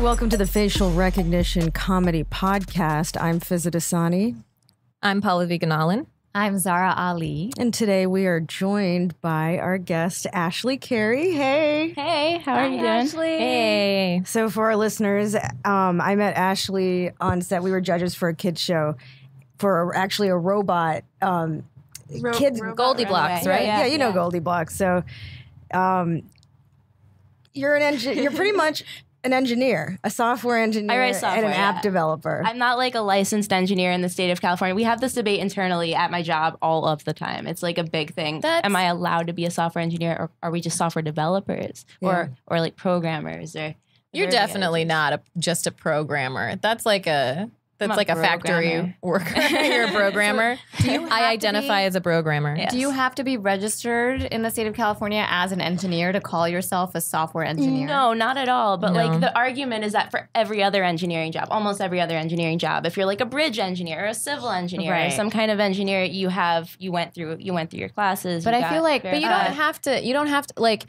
Welcome to the Facial Recognition Comedy Podcast. I'm Fizza Dasani. I'm Paula Viganalan. I'm Zara Ali. And today we are joined by our guest, Ashley Carey. Hey. Hey, how are you doing? Ashley. Hey. So for our listeners, I met Ashley on set. We were judges for a kids show for actually a robot. Kids Goldie Blocks, right? Yeah, you know Goldie Blocks. So you're an you're pretty much an engineer, a software engineer, I write software, and an app developer. I'm not like a licensed engineer in the state of California. We have this debate internally at my job all of the time. It's like a big thing. Am I allowed to be a software engineer, or are we just software developers, or like programmers? Or you're definitely not just a programmer. That's like a factory worker. You're a programmer. I identify as a programmer. Yes. Do you have to be registered in the state of California as an engineer to call yourself a software engineer? No, not at all. But like the argument is that for every other engineering job, almost every other engineering job, if you're like a bridge engineer or a civil engineer or some kind of engineer, you went through your classes. But I feel like, but you don't have to like.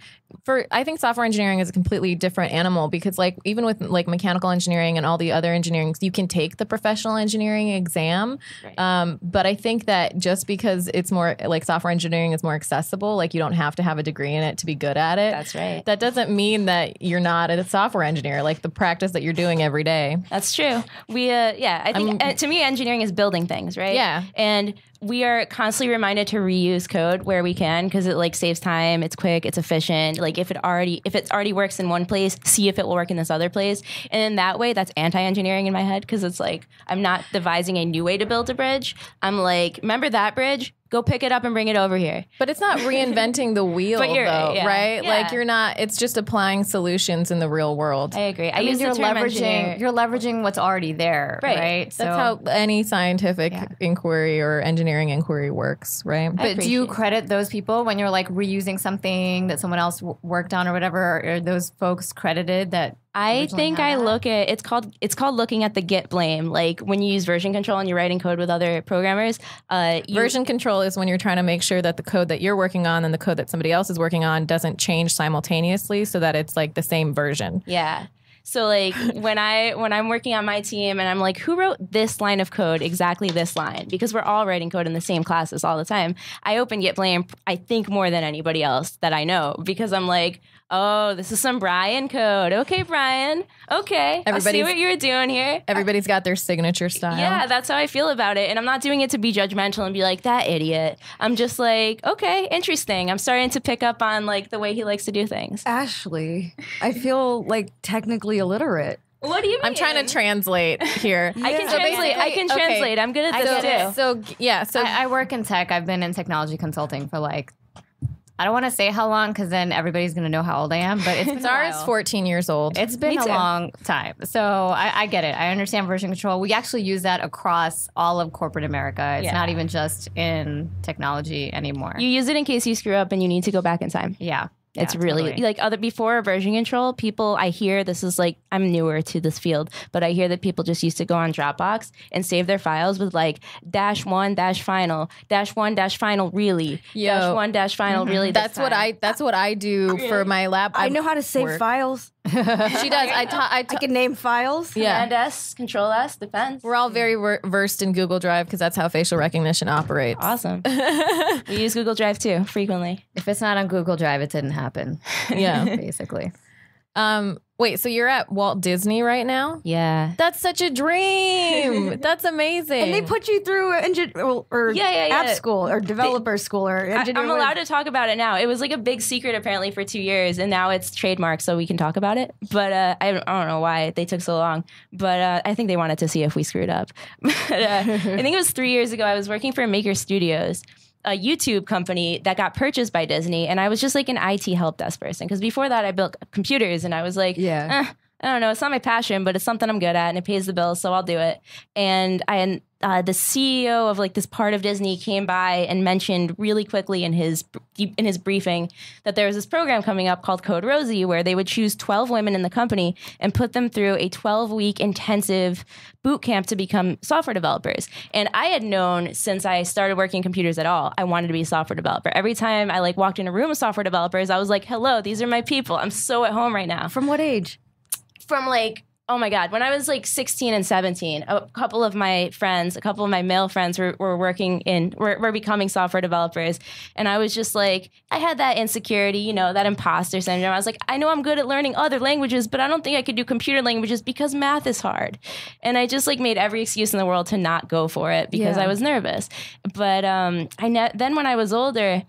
I think software engineering is a completely different animal, because like even with like mechanical engineering and all the other engineering, you can take the professional engineering exam. Right. But I think that just because it's more like software engineering is more accessible, like you don't have to have a degree in it to be good at it. That's right. That doesn't mean that you're not a software engineer, like the practice that you're doing every day. That's true. I think to me, engineering is building things, right? Yeah. And we are constantly reminded to reuse code where we can, because it like saves time, it's quick, it's efficient. Like if it already works in one place, see if it will work in this other place. And in that way, that's anti-engineering in my head, because it's like I'm not devising a new way to build a bridge. I'm like, remember that bridge? Go pick it up and bring it over here. But it's not reinventing the wheel, right? Yeah. Like you're not. It's just applying solutions in the real world. I agree. I mean, you're leveraging what's already there, right? That's how any scientific inquiry or engineering inquiry works, right? But do you credit those people when you're like reusing something that someone else worked on or whatever? Are those folks credited that? I think I look at it's called looking at the git blame. Like when you use version control and you're writing code with other programmers. Version control is when you're trying to make sure that the code that you're working on and the code that somebody else is working on doesn't change simultaneously, so that it's like the same version. Yeah. So like when I'm working on my team and I'm like, who wrote this line of code, exactly this line? Because we're all writing code in the same classes all the time. I open git blame, I think, more than anybody else that I know, because I'm like, oh, this is some Brian code. Okay, Brian. Okay. I see what you're doing here. Everybody's got their signature style. Yeah, that's how I feel about it. And I'm not doing it to be judgmental and be like, that idiot. I'm just like, okay, interesting. I'm starting to pick up on like the way he likes to do things. Ashley, I feel like technically illiterate. What do you mean? I'm trying to translate here. I can translate. I'm good at this too. So I work in tech. I've been in technology consulting for like, I don't want to say how long, because then everybody's going to know how old I am, but it's been Zara's 14 years old. It's been a long time. So I get it. I understand version control. We actually use that across all of corporate America. It's not even just in technology anymore. You use it in case you screw up and you need to go back in time. Yeah. It's really like before version control, people, I hear this is like, I'm newer to this field, but I hear that people just used to go on Dropbox and save their files with like -1 -final -1 -final really -1 -final really. That's what I do for my lab. I know how to save files. She does. I can name files. Command S, Control S, depends. We're all very versed in Google Drive, because that's how facial recognition operates. Awesome. We use Google Drive too, frequently. If it's not on Google Drive, it didn't happen. Yeah. Basically. Wait, so you're at Walt Disney right now? Yeah. That's such a dream. That's amazing. And they put you through app school or developer school or engineering. I'm allowed to talk about it now. It was like a big secret apparently for 2 years, and now it's trademarked, so we can talk about it. But I don't know why they took so long. But I think they wanted to see if we screwed up. But I think it was 3 years ago. I was working for Maker Studios, a YouTube company that got purchased by Disney, and I was just like an IT help desk person, because before that I built computers, and I was like, I don't know, it's not my passion, but it's something I'm good at and it pays the bills, so I'll do it. And the CEO of like this part of Disney came by and mentioned really quickly in his briefing that there was this program coming up called Code Rosie, where they would choose 12 women in the company and put them through a 12-week intensive boot camp to become software developers. And I had known since I started working computers at all, I wanted to be a software developer. Every time I like walked in a room of software developers, I was like, hello, these are my people. I'm so at home right now. From what age? From like oh my God, when I was like 16 and 17, a couple of my male friends were becoming software developers. And I was just like, I had that insecurity, that imposter syndrome. I was like, I know I'm good at learning other languages, but I don't think I could do computer languages because math is hard. And I just like made every excuse in the world to not go for it because I was nervous. But then when I was older,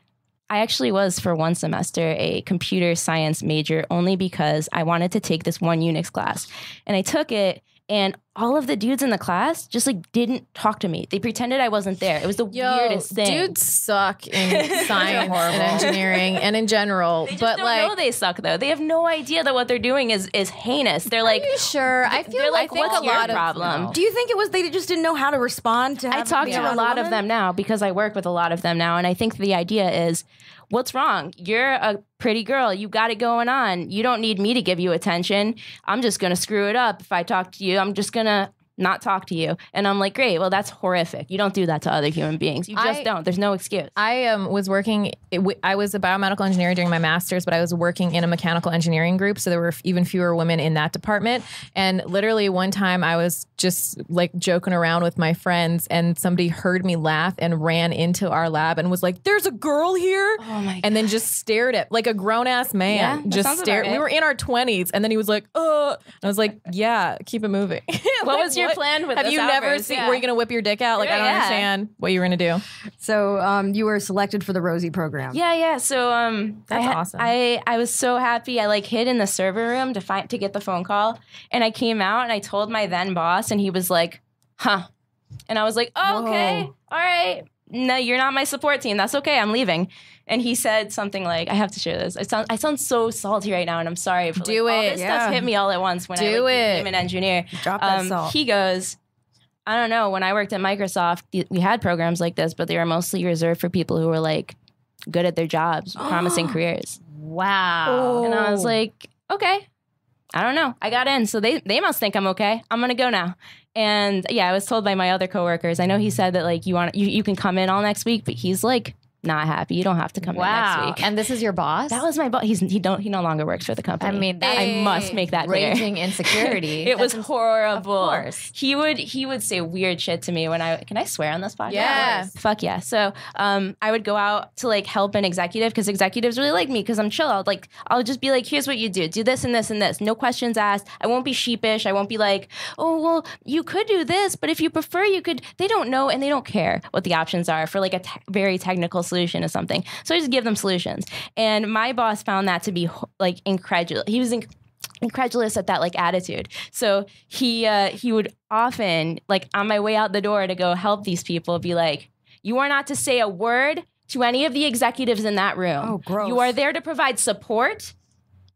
I actually was for one semester a computer science major only because I wanted to take this one Unix class. And I took it, and all of the dudes in the class just like didn't talk to me. They pretended I wasn't there. It was the weirdest thing. Dudes suck in science and engineering and in general. They just don't know they suck though. They have no idea that what they're doing is heinous. They're like, are you sure? I feel like what's your problem? Do you think it was they just didn't know how to respond to? I talk to a lot of them now because I work with a lot of them now, and I think the idea is, what's wrong? You're a pretty girl. You got it going on. You don't need me to give you attention. I'm just going to screw it up. If I talk to you, I'm just going to not talk to you. And I'm like, great. Well, that's horrific. You don't do that to other human beings. You just don't. There's no excuse. I was working, I was a biomedical engineer during my master's, but I was working in a mechanical engineering group. So there were even fewer women in that department. And literally one time I was just like joking around with my friends, and somebody heard me laugh and ran into our lab and was like, there's a girl here. Oh my God. And then just stared at like a grown ass man. Yeah, just stared. We were in our 20s. And then he was like, and I was like, yeah, keep it moving. What was your plan with Have this you never outburst? seen, were you going to whip your dick out? Like, I don't understand what you were going to do. So you were selected for the Rosie program. Yeah. So That's awesome. I was so happy. I like hid in the server room to get the phone call, and I came out and I told my then boss, and he was like, huh. And I was like, oh, okay, all right. No, you're not my support team. That's okay. I'm leaving. And he said something like, I have to share this. I sound so salty right now, and I'm sorry. But, Do all it. this stuff hit me all at once when I became an engineer. Drop that salt. He goes, I don't know. When I worked at Microsoft, we had programs like this, but they were mostly reserved for people who were like good at their jobs, promising careers. Wow. And I was like, okay, I don't know. I got in, so they must think I'm okay. I'm gonna go now. And yeah, I was told by my other coworkers. I know he said that like you can come in all next week, but he's like not happy. You don't have to come in next week. And this is your boss? That was my boss. He no longer works for the company. I mean, that's I must make that clear. Raging insecurity. It was horrible. Of course. He would say weird shit to me when can I swear on this podcast? Yeah. Fuck yeah. So I would go out to like help an executive because executives really like me because I'm chill. I'll just be like, here's what you do. Do this and this and this. No questions asked. I won't be sheepish. I won't be like, oh, well, you could do this, but if you prefer, you could. They don't know and they don't care what the options are for like a very technical solution to something. So I just give them solutions. And my boss found that to be like incredulous. He was incredulous at that like attitude. So he would often like on my way out the door to go help these people be like, you are not to say a word to any of the executives in that room. Oh, gross. You are there to provide support,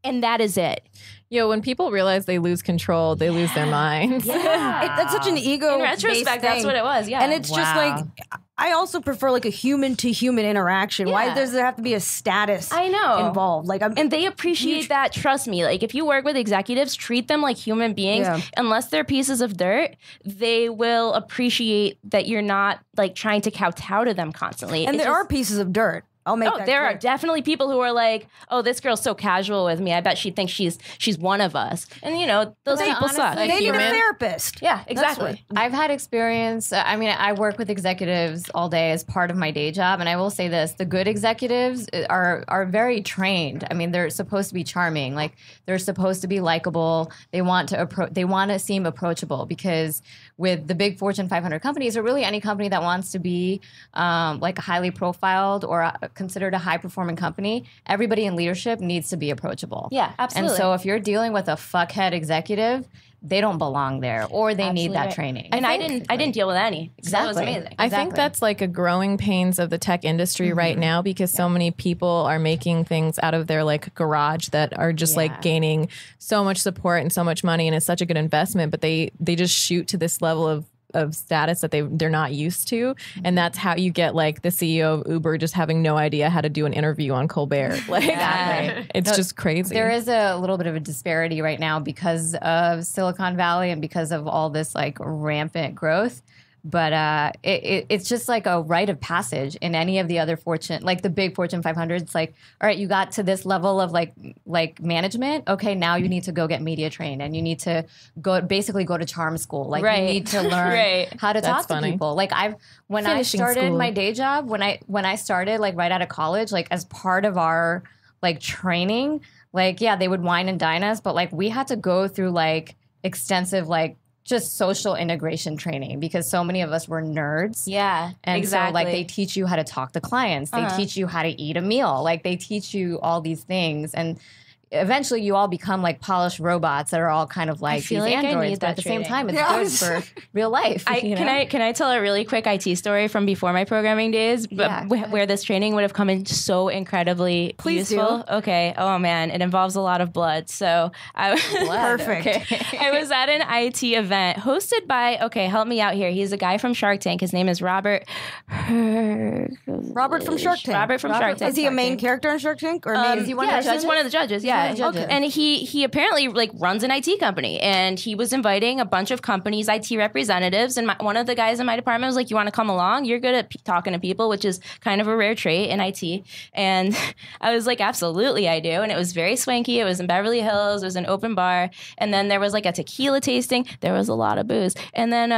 and that is it. Yo, when people realize they lose control, they lose their minds. Yeah. That's such an ego. In retrospect, that's what it was. Yeah. And it's just like, I also prefer like a human to human interaction. Why does there have to be a status I know. involved? Like, and they appreciate that. Trust me. Like, if you work with executives, treat them like human beings. Yeah. Unless they're pieces of dirt, they will appreciate that you're not like trying to kowtow to them constantly. and there are pieces of dirt. I'll make that there clear. are definitely people who are like, oh, this girl's so casual with me. I bet she thinks she's one of us. And you know, those people suck. like They need a human. therapist. Yeah, exactly. I've had experience. I mean, I work with executives all day as part of my day job, and I will say this: the good executives are very trained. I mean, they're supposed to be charming, like they're supposed to be likable. They want to seem approachable because with the big Fortune 500 companies, or really any company that wants to be like highly profiled or considered a high performing company, everybody in leadership needs to be approachable. Yeah, absolutely. And so if you're dealing with a fuckhead executive, they don't belong there, or they need that right. training. And I didn't deal with any. That was Exactly. amazing. I think that's like a growing pains of the tech industry right now because so many people are making things out of their like garage that are just like gaining so much support and so much money, and it's such a good investment, but they just shoot to this level of status that they're not used to, and that's how you get like the CEO of Uber just having no idea how to do an interview on Colbert. Like it's just crazy. There is a little bit of a disparity right now because of Silicon Valley and because of all this like rampant growth. But it's just like a rite of passage in any of the other the big Fortune 500. It's like, all right, you got to this level of like management. Okay, now you need to go get media trained, and you need to go to charm school. Like you need to learn how to talk to people. Like when I started my day job, when I started like right out of college, like as part of our like training, like they would wine and dine us, but like we had to go through like extensive like just social integration training because so many of us were nerds. Yeah, and exactly. so like they teach you how to talk to clients. They teach you how to eat a meal. Like they teach you all these things, and eventually you all become like polished robots that are all kind of like these androids. But at the same time, it's good for real life. Can I tell a really quick IT story from before my programming days, but where this training would have come in so incredibly useful? Do. Okay. Oh man, it involves a lot of blood. So Perfect. Okay. I was at an IT event hosted by. Okay, help me out here. He's a guy from Shark Tank. His name is Robert. Robert from Shark Tank. Robert from Shark Tank. Is he a main character in Shark Tank, or is he one of the judges? He's one of the judges. Yeah. And he apparently like runs an IT company, and he was inviting a bunch of companies' IT representatives. And one of the guys in my department was like, "You want to come along? You're good at talking to people," which is kind of a rare trait in IT. And I was like, "Absolutely, I do." And it was very swanky. It was in Beverly Hills. It was an open bar, and then there was like a tequila tasting. There was a lot of booze, and then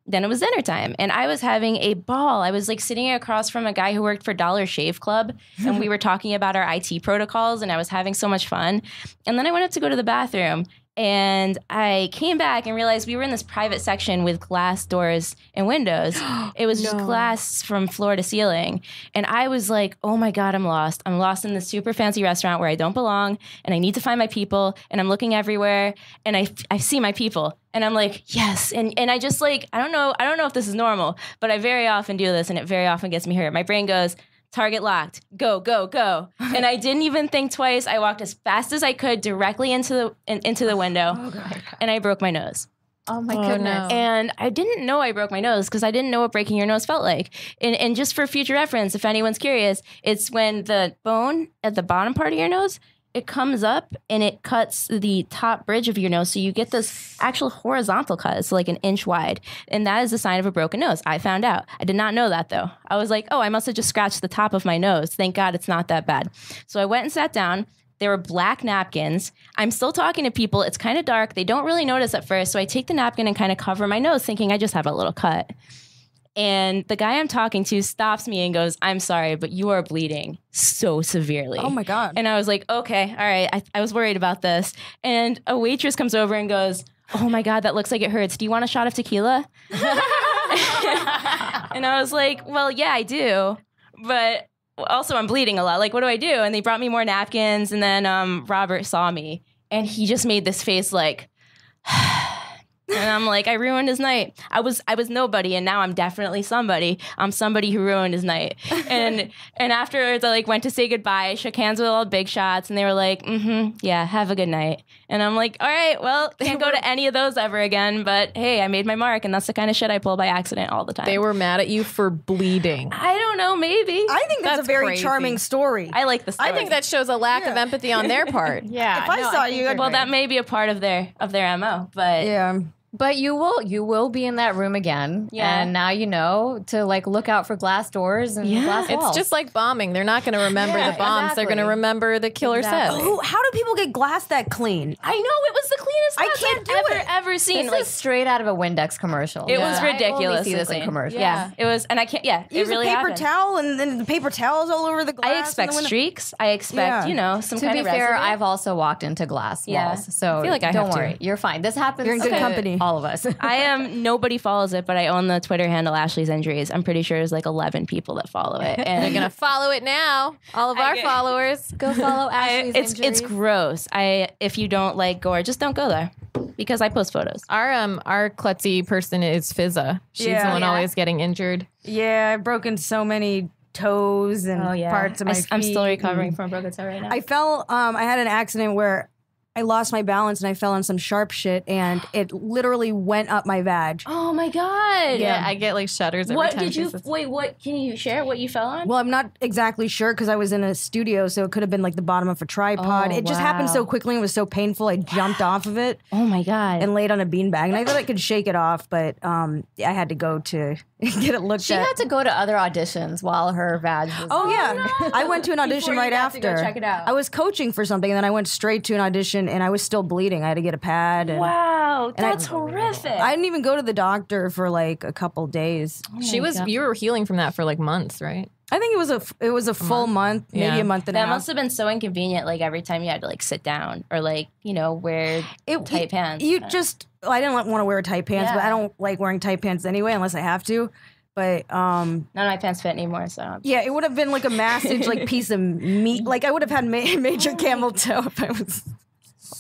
it was dinner time, and I was having a ball. I was like sitting across from a guy who worked for Dollar Shave Club, and we were talking about our IT protocols, and I was having so much fun. And then I went up to go to the bathroom, and I came back and realized we were in this private section with glass doors and windows. It was just glass from floor to ceiling. And I was like, oh my God, I'm lost. I'm lost in this super fancy restaurant where I don't belong, and I need to find my people, and I'm looking everywhere, and I see my people. And I'm like, yes. And I just like, I don't know if this is normal, but I very often do this, and it very often gets me hurt. My brain goes, target locked, go, go, go. And I didn't even think twice. I walked as fast as I could directly into the window, and I broke my nose. Oh my goodness. No. And I didn't know I broke my nose because I didn't know what breaking your nose felt like. And just for future reference, if anyone's curious, it's when the bone at the bottom part of your nose, it comes up and it cuts the top bridge of your nose. So you get this actual horizontal cut. It's like an inch wide. And that is a sign of a broken nose. I found out. I did not know that though. I was like, oh, I must have just scratched the top of my nose. Thank God it's not that bad. So I went and sat down. There were black napkins. I'm still talking to people. It's kind of dark. They don't really notice at first. So I take the napkin and kind of cover my nose thinking I just have a little cut. And the guy I'm talking to stops me and goes, I'm sorry, but you are bleeding so severely. Oh my God. And I was like, okay, all right. I was worried about this. And a waitress comes over and goes, oh my God, that looks like it hurts. Do you want a shot of tequila? And I was like, well, yeah, I do. But also I'm bleeding a lot. Like, what do I do? And they brought me more napkins. And then Robert saw me and he just made this face like, and I'm like, I ruined his night. I was nobody, and now I'm definitely somebody. I'm somebody who ruined his night. And afterwards, I like went to say goodbye. I shook hands with all the big shots, and they were like, yeah, have a good night. And I'm like, all right, well, can't go to any of those ever again. But hey, I made my mark, and that's the kind of shit I pull by accident all the time. They were mad at you for bleeding. I don't know, maybe. I think that's a very crazy. Charming story. I like the story. I think that shows a lack of empathy on their part. Yeah. If I saw you, well, that may be a part of their MO, but yeah. But you will be in that room again. Yeah. And now you know to like look out for glass doors and glass walls. It's just like bombing. They're not going to remember the bombs. Exactly. They're going to remember the killer set. Oh, how do people get glass that clean? I know it was the cleanest glass I've ever seen. This Like is straight out of a Windex commercial. it was ridiculous. I only see this in commercials. Yeah, it was, and I can't. Yeah, Use it really a paper happened. towel, and then the paper towels all over the glass. I expect streaks. I expect some To kind be of fair, residue. I've also walked into glass walls. So I feel like I don't have to. worry. You're fine. This happens You're in good to company. all of us. I am. Nobody follows it, but I own the Twitter handle Ashley's Injuries. I'm pretty sure there's like 11 people that follow it, and They're going to follow it now. All of our followers. Go follow Ashley's it's Injuries. gross. If you don't like gore, just don't go there because I post photos. Our klutzy person is Fizza. She's the one always getting injured. Yeah, I've broken so many toes and parts of my feet. I'm still recovering from a broken toe right now. I fell. I had an accident where I lost my balance and I fell on some sharp shit and it literally went up my vag. Oh my God. Yeah, I get like shudders every What time. did you, wait, what, can you share what you fell on? Well, I'm not exactly sure because I was in a studio, so it could have been like the bottom of a tripod. Oh, It just happened so quickly and was so painful. I jumped off of it Oh my God. and laid on a beanbag. And I thought I could shake it off, but I had to go to get it looked She at. had to go to other auditions while her vag was. Oh yeah, I went to an audition Before you right got to after. go check it out. I was coaching for something, and then I went straight to an audition, and I was still bleeding. I had to get a pad. And Wow, that's horrific. I didn't even go to the doctor for like a couple days. She was. You were healing from that for like months, right? I think it was a full month, maybe Yeah. a month and a That half. must have been so inconvenient, like every time you had to like sit down or like, you know, wear tight pants. I didn't want to wear tight pants, but Yeah. I don't like wearing tight pants anyway unless I have to. But None of my pants fit anymore, so. yeah, it would have been like a massive like piece of meat. Like I would have had major camel toe if I was.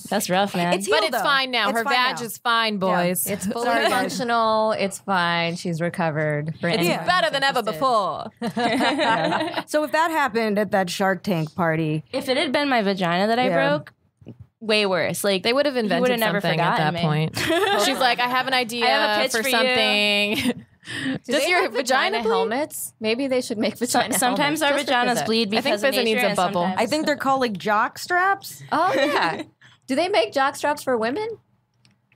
That's rough, man. It's But healed, it's though. fine now. It's Her fine vag now. is fine, boys. It's fully Sorry, guys. functional. It's fine. She's recovered. For anyone Yeah. better who's than ever interested. before. So if that happened at that Shark Tank party, If it had been my vagina that I Yeah. broke, way worse. Like They would have he invented would have never something at forgotten that me. point. She's like, I have an idea I have a pitch for for you. something. Do Does they your have vagina bleed? helmets? Maybe they should make vagina Sometimes helmets. our just for vaginas physics. bleed I think because of Fizz needs nature, a and bubble. sometimes- I think they're called like jock straps. Oh yeah. Do they make jock straps for women?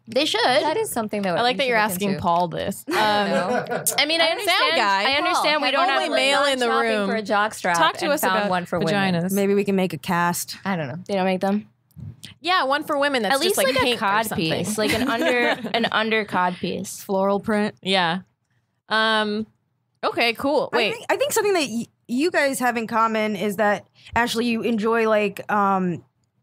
they should. That is something that I like we that should you're look asking into. Paul this. No. I mean, I understand. guy. I understand we Have don't you have only like, male gone in the shopping room. for a jock strap. Talk to and us found about one for women. vaginas. Maybe we can make a cast. I don't know. They don't make them. Yeah, one for women. That's At least just like, like a pink or cod something. piece, like an under cod piece. Floral print. Yeah. Okay. Cool. Wait. I think something that you guys have in common is that Ashley, you enjoy like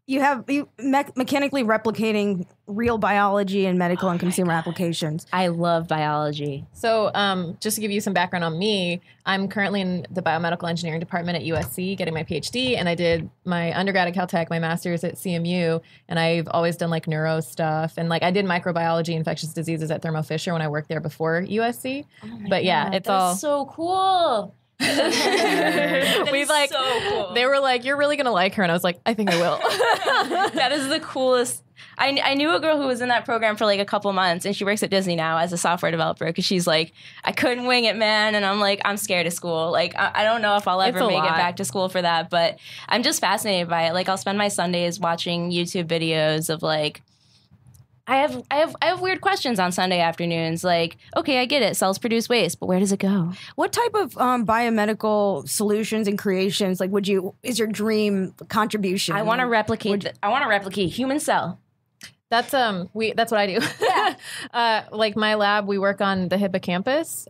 you mechanically replicating real biology and medical and consumer applications. I love biology. So, just to give you some background on me, I'm currently in the biomedical engineering department at USC getting my PhD, and I did my undergrad at Caltech, my master's at CMU, and I've always done like neuro stuff, and like I did microbiology, infectious diseases at Thermo Fisher when I worked there before USC. But yeah, it's all. so cool. We've like, so cool. they were like, "You're really gonna like her," and I was like, "I think I will." That is the coolest. I knew a girl who was in that program for like a couple months, and she works at Disney now as a software developer because she's like, I couldn't wing it, man. And I'm like, I'm scared of school. Like, I don't know if I'll ever It's a make it lot. back to school for that, but I'm just fascinated by it. Like, I'll spend my Sundays watching YouTube videos of like, I have weird questions on Sunday afternoons. Like, okay, I get it. Cells produce waste, but where does it go? What type of biomedical solutions and creations like is your dream contribution? I want to replicate. I want to replicate human cell. That's that's what I do. Like my lab, we work on the hippocampus,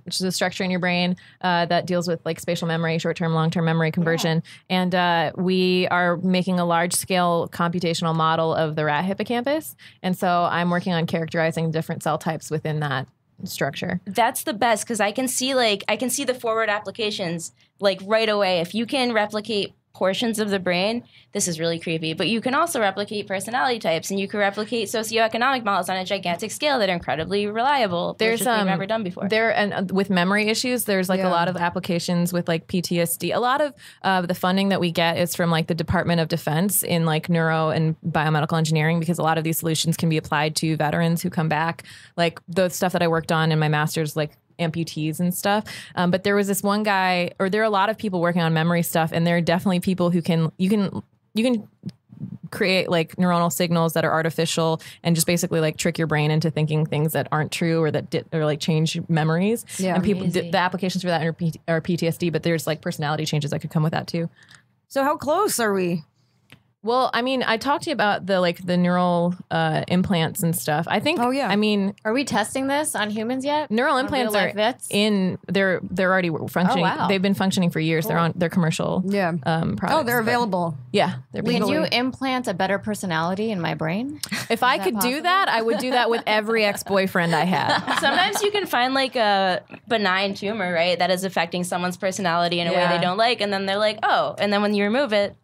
which is a structure in your brain that deals with like spatial memory, short-term, long-term memory conversion. And we are making a large-scale computational model of the rat hippocampus. And so I'm working on characterizing different cell types within that structure. That's the best because I can see the forward applications like right away. If you can replicate portions of the brain, this is really creepy, but you can also replicate personality types and you can replicate socioeconomic models on a gigantic scale that are incredibly reliable. There's which we've never done before. And with memory issues, there's like a Yeah. lot of applications with like PTSD. A lot of the funding that we get is from like the Department of Defense in like neuro and biomedical engineering because a lot of these solutions can be applied to veterans who come back. Like the stuff that I worked on in my master's, like amputees and stuff. But there was this one guy, or there are a lot of people working on memory stuff, and there are definitely people who you can create like neuronal signals that are artificial and just basically like trick your brain into thinking things that aren't true or that or like change memories. Yeah. And people, Crazy. the applications for that are PTSD, but there's like personality changes that could come with that too. So how close are we? Well, I mean, I talked to you about the neural implants and stuff. I think. Oh, yeah. I mean, Are we testing this on humans yet? neural On implants real-life are vets? they're already functioning. Oh, wow. They've been functioning for years. They're commercial. Yeah. Products. Oh, they're but- available. Yeah, they're Can legally. you implant a better personality in my brain? If I that could do possible? that, I would do that with every ex-boyfriend I had. Sometimes you can find like a benign tumor, right, that is affecting someone's personality in a way Yeah. they don't like, and then they're like, oh, and then when you remove it,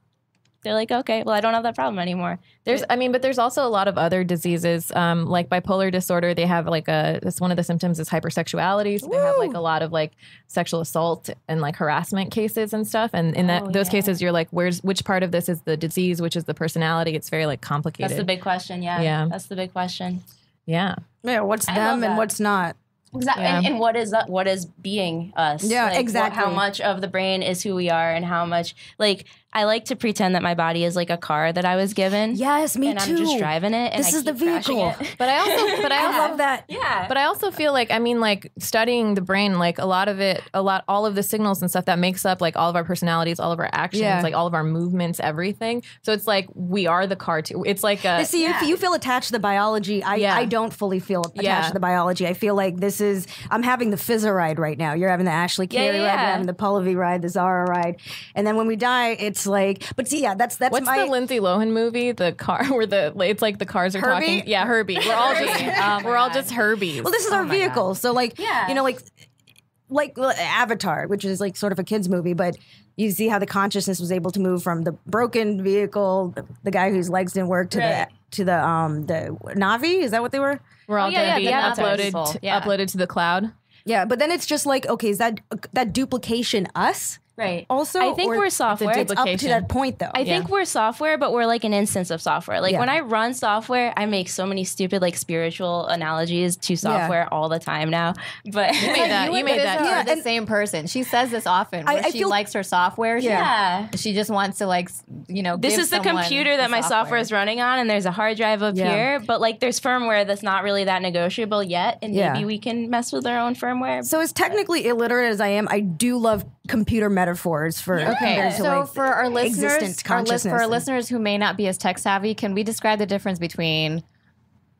they're like, okay, well, I don't have that problem anymore. But there's also a lot of other diseases, like bipolar disorder. They have like that's one of the symptoms is hypersexuality. So they have like a lot of like sexual assault and like harassment cases and stuff. And in those cases, you're like, which part of this is the disease, which is the personality? It's very like complicated. That's the big question. Yeah. That's the big question. Yeah. Yeah. What's them and what's not? Exactly. Yeah. And what is being us? Yeah, like, exactly. How much of the brain is who we are, and how much, like, I like to pretend that my body is like a car that I was given. Yes, me and too. I'm just driving it. And This I is the keep crashing vehicle. it. But I love that. Yeah. But I also feel like, I mean, like studying the brain, like all of the signals and stuff that makes up like all of our personalities, all of our actions, like all of our movements, everything. So it's like we are the car too. It's like See, if you feel attached to the biology, I don't fully feel attached to the biology. I feel like I'm having the Fizza ride right now. You're having the Ashley Carey ride. You're having the Pallavi ride, the Zara ride. And then when we die, it's like, but see, that's what's the Lindsay Lohan movie? The car where it's like the cars are Herbie? talking. Yeah, Herbie. We're all just we're all just Herbies. Well, this is our vehicle. So like, you know, like Avatar, which is like sort of a kid's movie, but you see how the consciousness was able to move from the broken vehicle, the guy whose legs didn't work, to the Navi. Is that what they were? We're all going to be avatars. uploaded to the cloud. Yeah, but then it's just like, okay, is that duplication us? Right. Also, I think we're software. It's up to that point, though. I think we're software, but we're like an instance of software. Like when I run software, I make so many stupid like spiritual analogies to software all the time now. But you made that. Yeah, the same person. She says this often. Where she likes her software. She just wants to like, you know. This is the computer that my software is running on, and there's a hard drive up here. But like, there's firmware that's not really that negotiable yet, and maybe we can mess with our own firmware. So as technically illiterate as I am, I do love computer metaphors for for our listeners who may not be as tech savvy, can we describe the difference between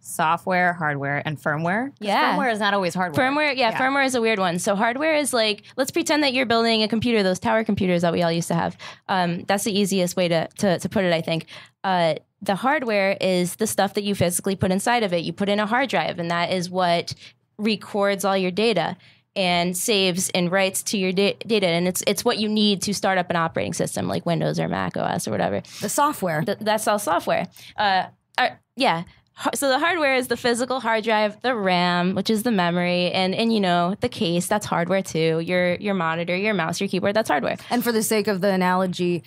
software, hardware, and firmware? Firmware is not always hardware. Firmware is a weird one. So hardware is like, let's pretend that you're building a computer, those tower computers that we all used to have. That's the easiest way to put it, I think. The hardware is the stuff that you physically put inside of it. You put in a hard drive, and that is what records all your data and saves and writes to your data. And it's what you need to start up an operating system like Windows or Mac OS or whatever. The software. That's all software. So the hardware is the physical hard drive, the RAM, which is the memory, and you know, the case, that's hardware too. Your monitor, your mouse, your keyboard, that's hardware. And for the sake of the analogy,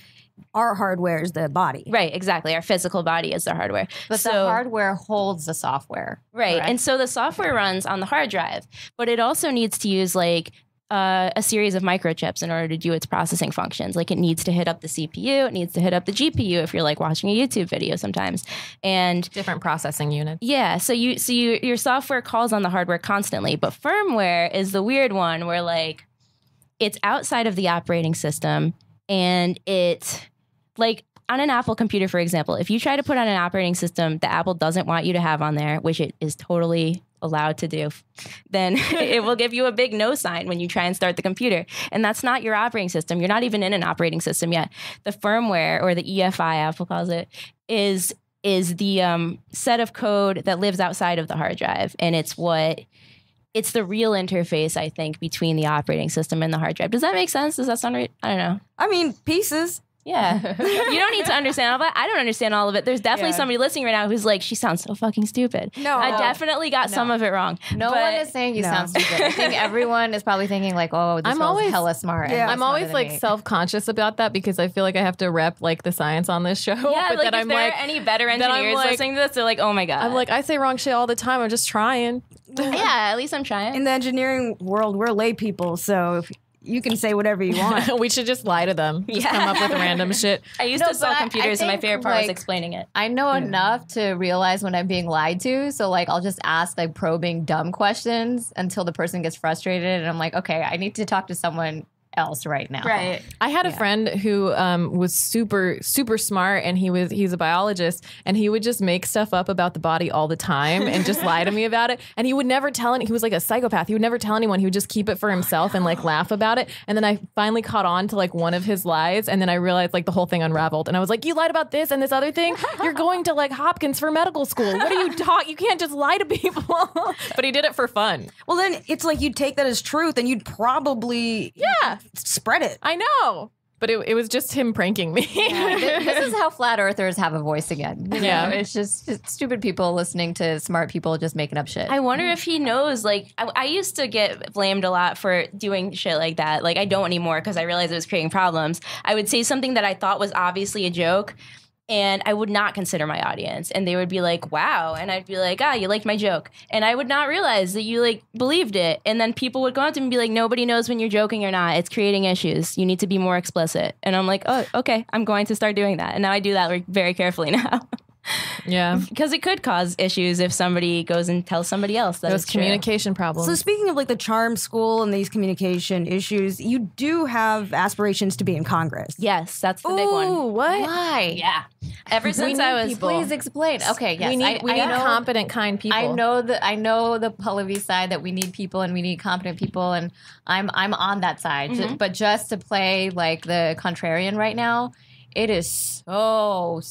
our hardware is the body. Right, exactly. Our physical body is the hardware. But the hardware holds the software. Right. Correct? And so the software runs on the hard drive, but it also needs to use like a series of microchips in order to do its processing functions. Like it needs to hit up the CPU, it needs to hit up the GPU if you're like watching a YouTube video sometimes. And different processing units. Yeah. So your software calls on the hardware constantly, but firmware is the weird one where like it's outside of the operating system. And it's like on an Apple computer, for example, if you try to put on an operating system that Apple doesn't want you to have on there, which it is totally allowed to do, then it will give you a big no sign when you try and start the computer. And that's not your operating system. You're not even in an operating system yet. The firmware, or the EFI, Apple calls it, is the set of code that lives outside of the hard drive. And it's the real interface, I think, between the operating system and the hard drive. Does that make sense? Does that sound right? I don't know. I mean, pieces. Yeah. You don't need to understand all that. I don't understand all of it. There's definitely somebody listening right now who's like, she sounds so fucking stupid. No. I definitely got some of it wrong. No one is saying you sound stupid. I think everyone is probably thinking like, oh, this girl's hella smart. Yeah. I'm always like self-conscious about that because I feel like I have to rep like the science on this show. Yeah, but like then if there are any better engineers listening to this, they're like, oh my God. I'm like, I say wrong shit all the time. I'm just trying. Yeah, at least I'm trying. In the engineering world, we're lay people, so you can say whatever you want. We should just lie to them. Just come up with random shit. I used to sell computers, and my favorite part was explaining it. I know enough to realize when I'm being lied to, so like I'll just ask like probing dumb questions until the person gets frustrated, and I'm like, okay, I need to talk to someone else right now. Right. I had a friend who was super smart, and he's a biologist, and he would just make stuff up about the body all the time and just lie to me about it. And he would never tell he was like a psychopath. He would never tell anyone. He would just keep it for himself and like laugh about it. And then I finally caught on to like one of his lies, and then I realized like the whole thing unraveled. And I was like, you lied about this and this other thing? You're going to like Hopkins for medical school. What are you talking? You can't just lie to people. But he did it for fun. Well, then it's like you'd take that as truth and you'd probably spread it. I know. But it was just him pranking me. Yeah, this is how flat earthers have a voice again. Yeah. It's just stupid people listening to smart people just making up shit. I wonder if he knows, like, I used to get blamed a lot for doing shit like that. Like, I don't anymore because I realized it was creating problems. I would say something that I thought was obviously a joke, and I would not consider my audience. And they would be like, wow. And I'd be like, you liked my joke. And I would not realize that you, like, believed it. And then people would go up to me and be like, nobody knows when you're joking or not. It's creating issues. You need to be more explicit. And I'm like, oh, okay, I'm going to start doing that. And now I do that very carefully now. Yeah. Because it could cause issues if somebody goes and tells somebody else that Those it's true. communication problems. So speaking of like the charm school and these communication issues, you do have aspirations to be in Congress. Yes, that's the big one. What? Why? Yeah. Ever since I was Please explain. Okay, yes. We need I know, competent, kind people. I know the Pallavi side that we need people and we need competent people, and I'm on that side. But just to play like the contrarian right now, it is so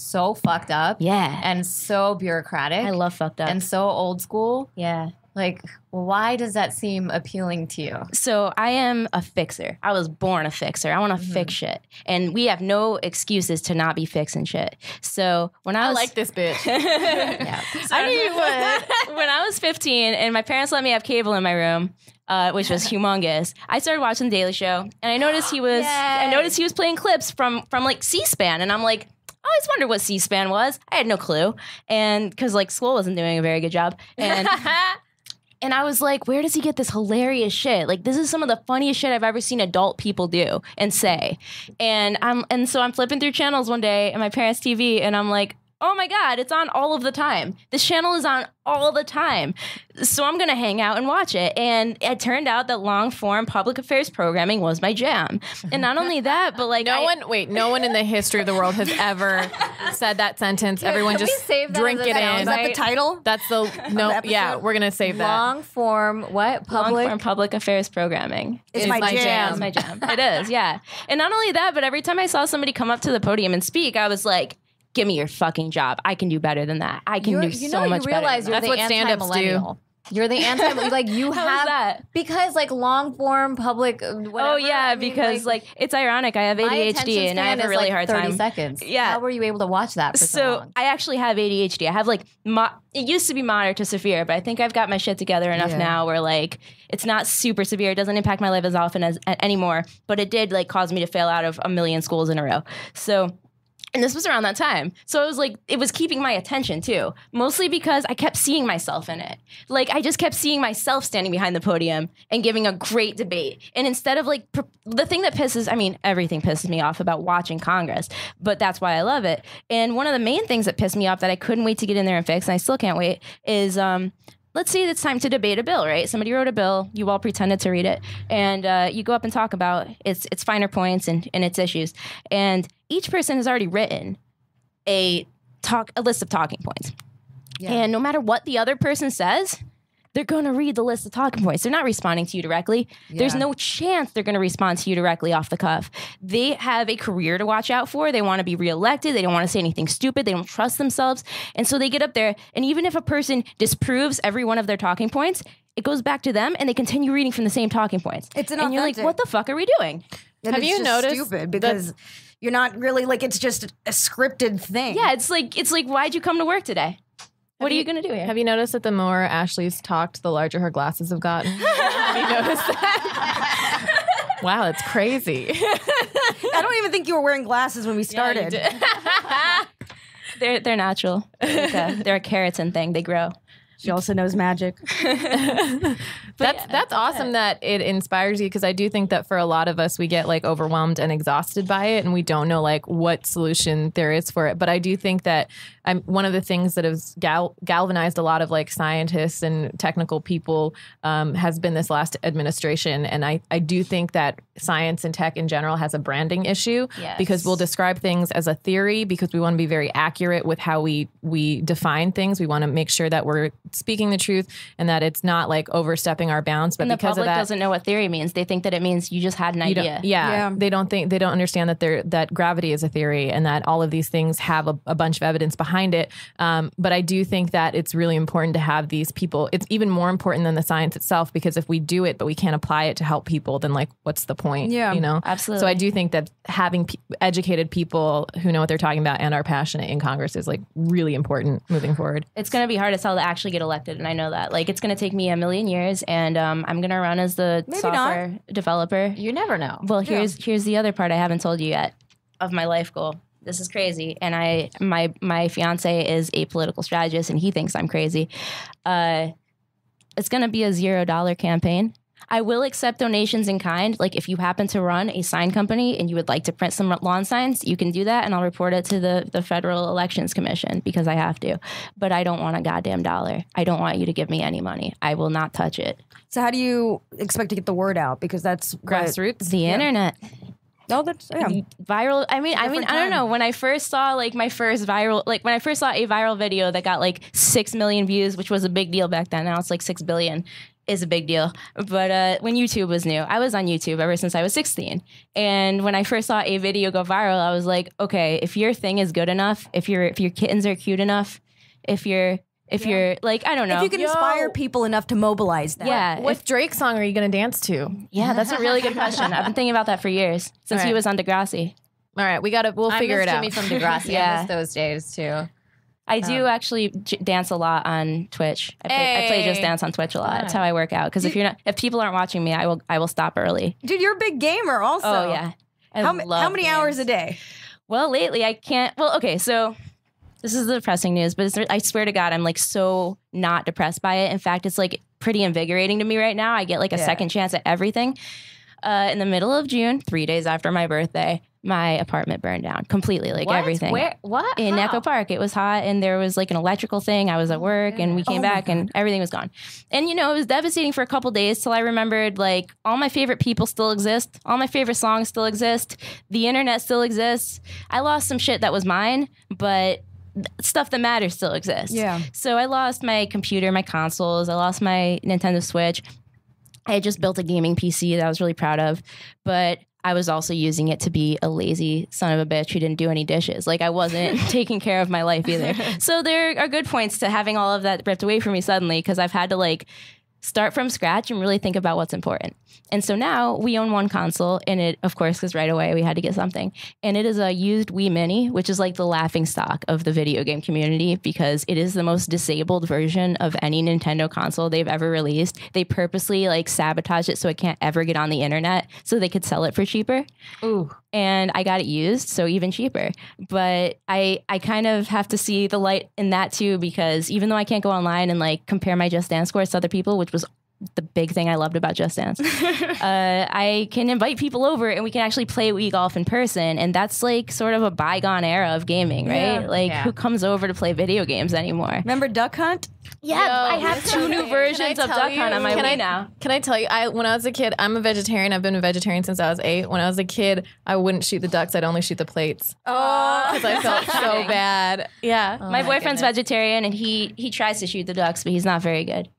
fucked up. Yeah. And so bureaucratic. I love fucked up. And so old school. Yeah. Like, why does that seem appealing to you? So I am a fixer. I was born a fixer. I want to fix shit. And we have no excuses to not be fixing shit. So when I was like this bitch. Yeah. I knew you would. When I was 15 and my parents let me have cable in my room, which was humongous, I started watching The Daily Show, and I noticed he was playing clips from like C-SPAN, and I'm like, I always wondered what C-SPAN was. I had no clue, and because like school wasn't doing a very good job, and and I was like, where does he get this hilarious shit? Like, this is some of the funniest shit I've ever seen adult people do and say, and so I'm flipping through channels one day on my parents' TV, and I'm like, oh my God, it's on all of the time. This channel is on all the time. So I'm going to hang out and watch it. And it turned out that long form public affairs programming was my jam. And not only that, but like no one in the history of the world has ever said that sentence. Everyone Can just we save that drink as it a sound in. Is that the title? That's the yeah, we're going to save that. Long form, what? long form public affairs programming. It's my jam. It's my jam. It is, yeah. And not only that, but every time I saw somebody come up to the podium and speak, I was like, give me your fucking job. I can do better than that. I can do so much better. You realize than you're that. That's the what stand-ups do. anti-millennial. You're the anti, like you How is have that? because like long form public. Whatever, Oh yeah, I mean, because like it's ironic. I have my attention ADHD and I have span a is, really like, hard 30 time. seconds. Yeah. How were you able to watch that for so So long? I actually have ADHD. I have like it used to be moderate to severe, but I think I've got my shit together enough now where like it's not super severe. It doesn't impact my life as often as anymore, but it did like cause me to fail out of a million schools in a row. So. And this was around that time. So it was like, it was keeping my attention too. Mostly because I kept seeing myself in it. Like, I just kept seeing myself standing behind the podium and giving a great debate. And instead of like, the thing that everything pisses me off about watching Congress, but that's why I love it. And one of the main things that pissed me off that I couldn't wait to get in there and fix, and I still can't wait, is, let's say it's time to debate a bill, right? Somebody wrote a bill, you all pretended to read it, and you go up and talk about its finer points and its issues. And each person has already written a list of talking points. Yeah. And no matter what the other person says, they're going to read the list of talking points. They're not responding to you directly. Yeah. There's no chance they're going to respond to you directly off the cuff. They have a career to watch out for. They want to be reelected. They don't want to say anything stupid. They don't trust themselves. And so they get up there, and even if a person disproves every one of their talking points, it goes back to them, and they continue reading from the same talking points. It's and you're like, what the fuck are we doing? And have you noticed? Stupid because you're not really like it's just a scripted thing. Yeah, it's like why'd you come to work today? What are you going to do here? Have you noticed that the more Ashley's talked, the larger her glasses have gotten? Have you noticed that? Wow, that's crazy. I don't even think you were wearing glasses when we started. Yeah, they're natural. They're a keratin thing. They grow. She also knows magic. That's awesome that it inspires you, because I do think that for a lot of us, we get like overwhelmed and exhausted by it, and we don't know like what solution there is for it. But I do think that one of the things that has galvanized a lot of like scientists and technical people has been this last administration. And I do think that science and tech in general has a branding issue, because we'll describe things as a theory because we want to be very accurate with how we define things. We want to make sure that we're speaking the truth and that it's not like overstepping our bounds. But and the because public of that, doesn't know what theory means. They think that it means you just had an idea. They don't understand that that gravity is a theory and that all of these things have a bunch of evidence behind behind it. But I do think that it's really important to have these people. It's even more important than the science itself, because if we do it, but we can't apply it to help people, then like, what's the point? Yeah, you know? Absolutely. So I do think that having educated people who know what they're talking about and are passionate in Congress is like really important moving forward. It's going to be hard as hell to actually get elected, and I know that. Like, it's going to take me a million years, and I'm going to run as the software developer. You never know. Well, here's the other part I haven't told you yet of my life goal. This is crazy, and my fiance is a political strategist, and he thinks I'm crazy. It's going to be a $0 campaign. I will accept donations in kind. Like, if you happen to run a sign company and you would like to print some lawn signs, you can do that, and I'll report it to the Federal Elections Commission, because I have to. But I don't want a goddamn dollar. I don't want you to give me any money. I will not touch it. So how do you expect to get the word out? Because that's Grassroots. The internet. No, that's Viral. I mean, I don't know. When I first saw like my first viral, like when I first saw a viral video that got like 6 million views, which was a big deal back then. Now it's like 6 billion. Is a big deal. But when YouTube was new, I was on YouTube ever since I was 16. And when I first saw a video go viral, I was like, okay, if your thing is good enough, if your kittens are cute enough, if you're like, I don't know. If you can inspire people enough to mobilize that. Yeah. What Drake song are you going to dance to? Yeah, that's a really good question. I've been thinking about that for years, since he was on Degrassi. All right, we'll figure it out. Jimmy from Degrassi. I miss those days too. I do actually dance a lot on Twitch. I play Just Dance on Twitch a lot. That's how I work out. Because if people aren't watching me, I will stop early. Dude, you're a big gamer also. Oh yeah. How many hours a day? Well, lately I can't. Well, okay, so this is the depressing news, but I swear to God, I'm like so not depressed by it. In fact, it's like pretty invigorating to me right now. I get like a second chance at everything. In the middle of June, 3 days after my birthday, my apartment burned down completely, like everything. Where? What? In Echo Park. It was hot, and there was like an electrical thing. I was at work, and we came back, and everything was gone. And, you know, it was devastating for a couple days till I remembered, like, all my favorite people still exist. All my favorite songs still exist. The internet still exists. I lost some shit that was mine, but stuff that matters still exists. Yeah. So I lost my computer, my consoles. I lost my Nintendo Switch. I had just built a gaming PC that I was really proud of, but I was also using it to be a lazy son of a bitch who didn't do any dishes. Like, I wasn't taking care of my life either. So there are good points to having all of that ripped away from me suddenly, because I've had to like start from scratch and really think about what's important. And so now we own one console, and it, of course, because right away we had to get something. And it is a used Wii Mini, which is like the laughing stock of the video game community, because it is the most disabled version of any Nintendo console they've ever released. They purposely like sabotage it so it can't ever get on the internet so they could sell it for cheaper. Ooh. And I got it used, so even cheaper. But I kind of have to see the light in that too, because even though I can't go online and like compare my Just Dance scores to other people, which was the big thing I loved about Just Dance, I can invite people over and we can actually play Wii Golf in person. And that's like sort of a bygone era of gaming, right? Who comes over to play video games anymore? Remember Duck Hunt? Yeah, I have 2 new versions of Duck Hunt on my Wii now. Can I tell you, when I was a kid, I'm a vegetarian. I've been a vegetarian since I was 8. When I was a kid, I wouldn't shoot the ducks. I'd only shoot the plates. Oh. Because I felt so bad. Yeah. My boyfriend's vegetarian, and he tries to shoot the ducks, but he's not very good.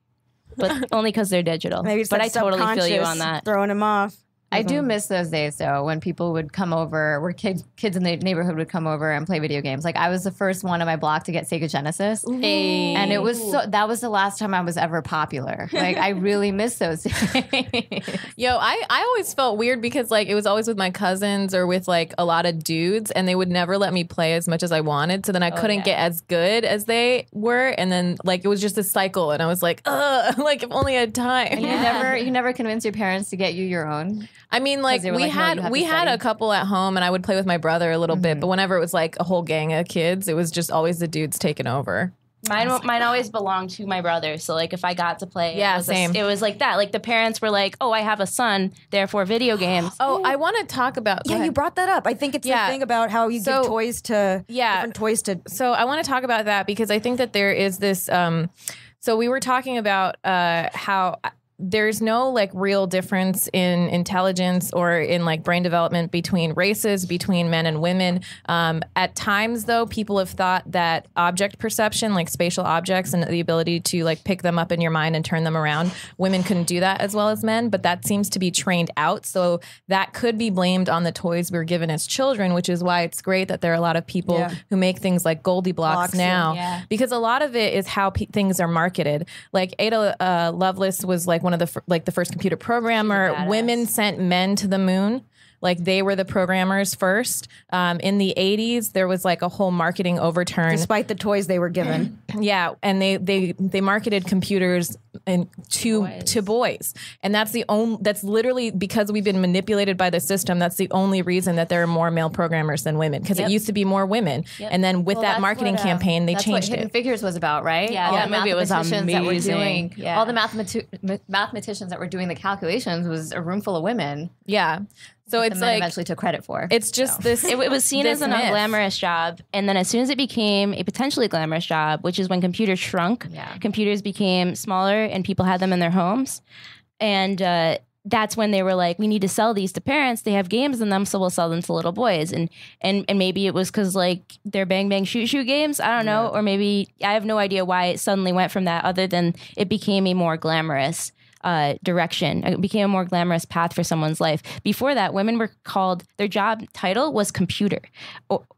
But only because they're digital. Maybe it's but I totally feel you on that. Throwing him off. I do miss those days though, when people would come over, where kids in the neighborhood would come over and play video games. Like, I was the first one on my block to get Sega Genesis. Hey. And it was that was the last time I was ever popular. Like, I really miss those days. Yo, I always felt weird because like it was always with my cousins or with like a lot of dudes, and they would never let me play as much as I wanted. So then I couldn't get as good as they were. And then like it was just a cycle, and I was like, ugh, like if only I had time. And you never convinced your parents to get you your own? I mean, like we had a couple at home, and I would play with my brother a little bit. But whenever it was like a whole gang of kids, it was just always the dudes taking over. Mine always belonged to my brother. So like if I got to play, same. It was like that. Like the parents were like, "Oh, I have a son, therefore video games." Oh, I want to talk about. Yeah, you brought that up. I think it's the thing about how you give toys to different toys to. So I want to talk about that because I think that there is this. So we were talking about how there's no like real difference in intelligence or in like brain development between races, between men and women. At times, though, people have thought that object perception, like spatial objects and the ability to like pick them up in your mind and turn them around, women couldn't do that as well as men, but that seems to be trained out. So that could be blamed on the toys we were given as children, which is why it's great that there are a lot of people who make things like Goldilocks now, because a lot of it is how things are marketed. Like Ada Lovelace was like one of the first computer programmer. Women sent men to the moon. Like they were the programmers first. In the 80s, there was like a whole marketing overturn. Despite the toys they were given. Yeah. And they marketed computers to boys. And that's literally because we've been manipulated by the system. That's the only reason that there are more male programmers than women, because it used to be more women. And then with that marketing campaign, they changed what Hidden it. Figures was about, right? Yeah, all that the movie was mathematicians that were doing, Yeah. all the mathematicians that were doing the calculations was a room full of women. Yeah. So it's like eventually took credit for. It's just this. It was seen as an unglamorous job, and then as soon as it became a potentially glamorous job, which is when computers shrunk, computers became smaller, and people had them in their homes, and that's when they were like, we need to sell these to parents. They have games in them, so we'll sell them to little boys. And maybe it was because like they're bang bang shoot shoot games. I don't know, or maybe I have no idea why it suddenly went from that, other than it became a more glamorous direction. It became a more glamorous path for someone's life. Before that, women were called, their job title was computer.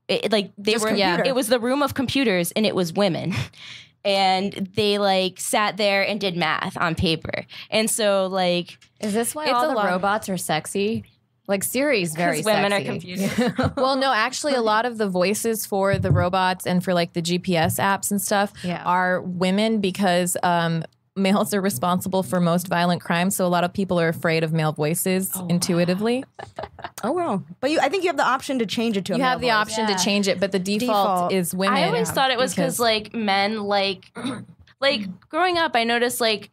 It was the room of computers, and it was women. And they like sat there and did math on paper. And so like, is this why all the robots are sexy? Like Siri's very sexy. Women are computers. Well, no, actually, a lot of the voices for the robots and for like the GPS apps and stuff are women, because males are responsible for most violent crimes, so a lot of people are afraid of male voices intuitively. Oh well, but I think you have the option to change it to. You have the option to change it, but the default is women. I always thought it was because like men like growing up, I noticed like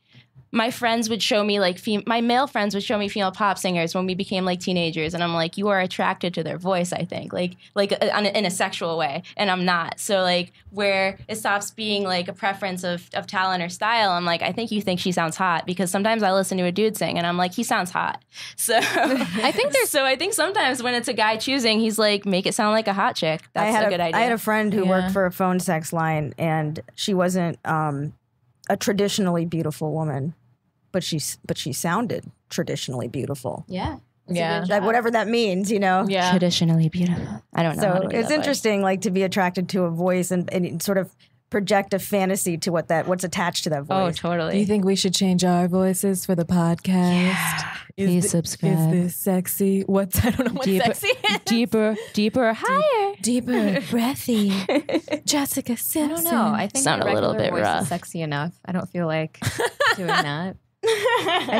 my friends would show me like my male friends would show me female pop singers when we became like teenagers, and I'm like, you are attracted to their voice, I think, in a sexual way, and I'm not. So like where it stops being like a preference of talent or style, I'm like, I think you think she sounds hot, because sometimes I listen to a dude sing and I'm like, he sounds hot. So I think sometimes when it's a guy choosing, he's like, make it sound like a hot chick. That's a good idea. I had a friend who worked for a phone sex line, and she wasn't a traditionally beautiful woman, but she sounded traditionally beautiful. Yeah. Like whatever that means, you know. Yeah. Traditionally beautiful. I don't know. So how to do it's that interesting, like to be attracted to a voice and sort of project a fantasy to what's attached to that voice. Oh, totally. Do you think we should change our voices for the podcast? Yeah. Please subscribe. Is this sexy? I don't know what sexy is. Deeper, higher. Deeper, breathy. Jessica Simpson. I don't know. I think Sound a a little regular bit voice rough. is sexy enough. I don't feel like doing that.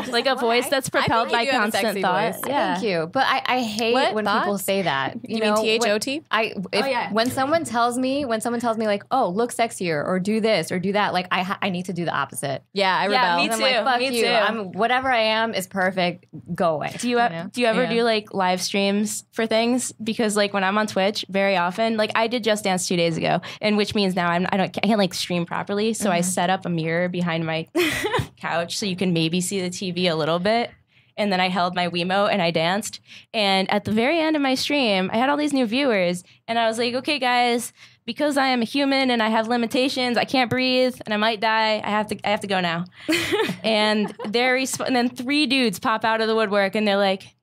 Like a voice that's propelled by constant thought. Yeah. Thank you. But I hate when people say that. You mean THOT? When someone tells me like, oh, look sexier, or do this or do that, like I need to do the opposite. Yeah, I rebel. me too. I'm like, fuck Me you. too. Whatever I am is perfect. Go away. Do you ever do like live streams for things? Because like when I'm on Twitch, very often, like I did Just Dance 2 days ago, and which means now I can't like stream properly. So I set up a mirror behind my couch so you can maybe see the TV a little bit. And then I held my Wiimote and I danced. And at the very end of my stream, I had all these new viewers, and I was like, okay, guys, because I am a human and I have limitations, I can't breathe and I might die, I have to go now. And and then 3 dudes pop out of the woodwork, and they're like,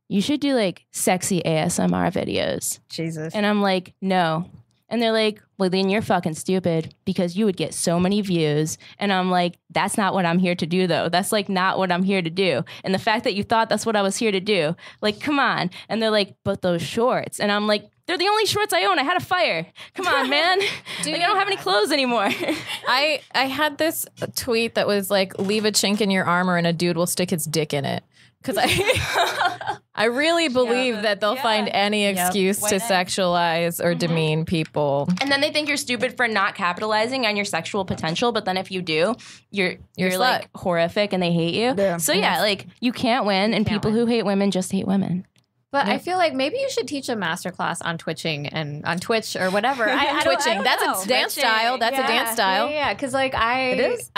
you should do like sexy ASMR videos. Jesus. And I'm like, no. And they're like, well, then you're fucking stupid, because you would get so many views. And I'm like, that's not what I'm here to do, though. That's like not what I'm here to do. And the fact that you thought that's what I was here to do, like, come on. And they're like, but those shorts. And I'm like, they're the only shorts I own. I had a fire. Come on, man. Like, I don't have any clothes anymore. I had this tweet that was like, leave a chink in your armor and a dude will stick his dick in it. Because I really believe that they'll find any excuse to sexualize or demean people. And then they think you're stupid for not capitalizing on your sexual potential. But then if you do, you're like horrific and they hate you. Yeah. So yeah, like you can't win. And people who hate women just hate women. But I feel like maybe you should teach a masterclass on twitching and on Twitch or whatever. Twitching. That's a dance style. That's a dance style. Yeah, because like it is.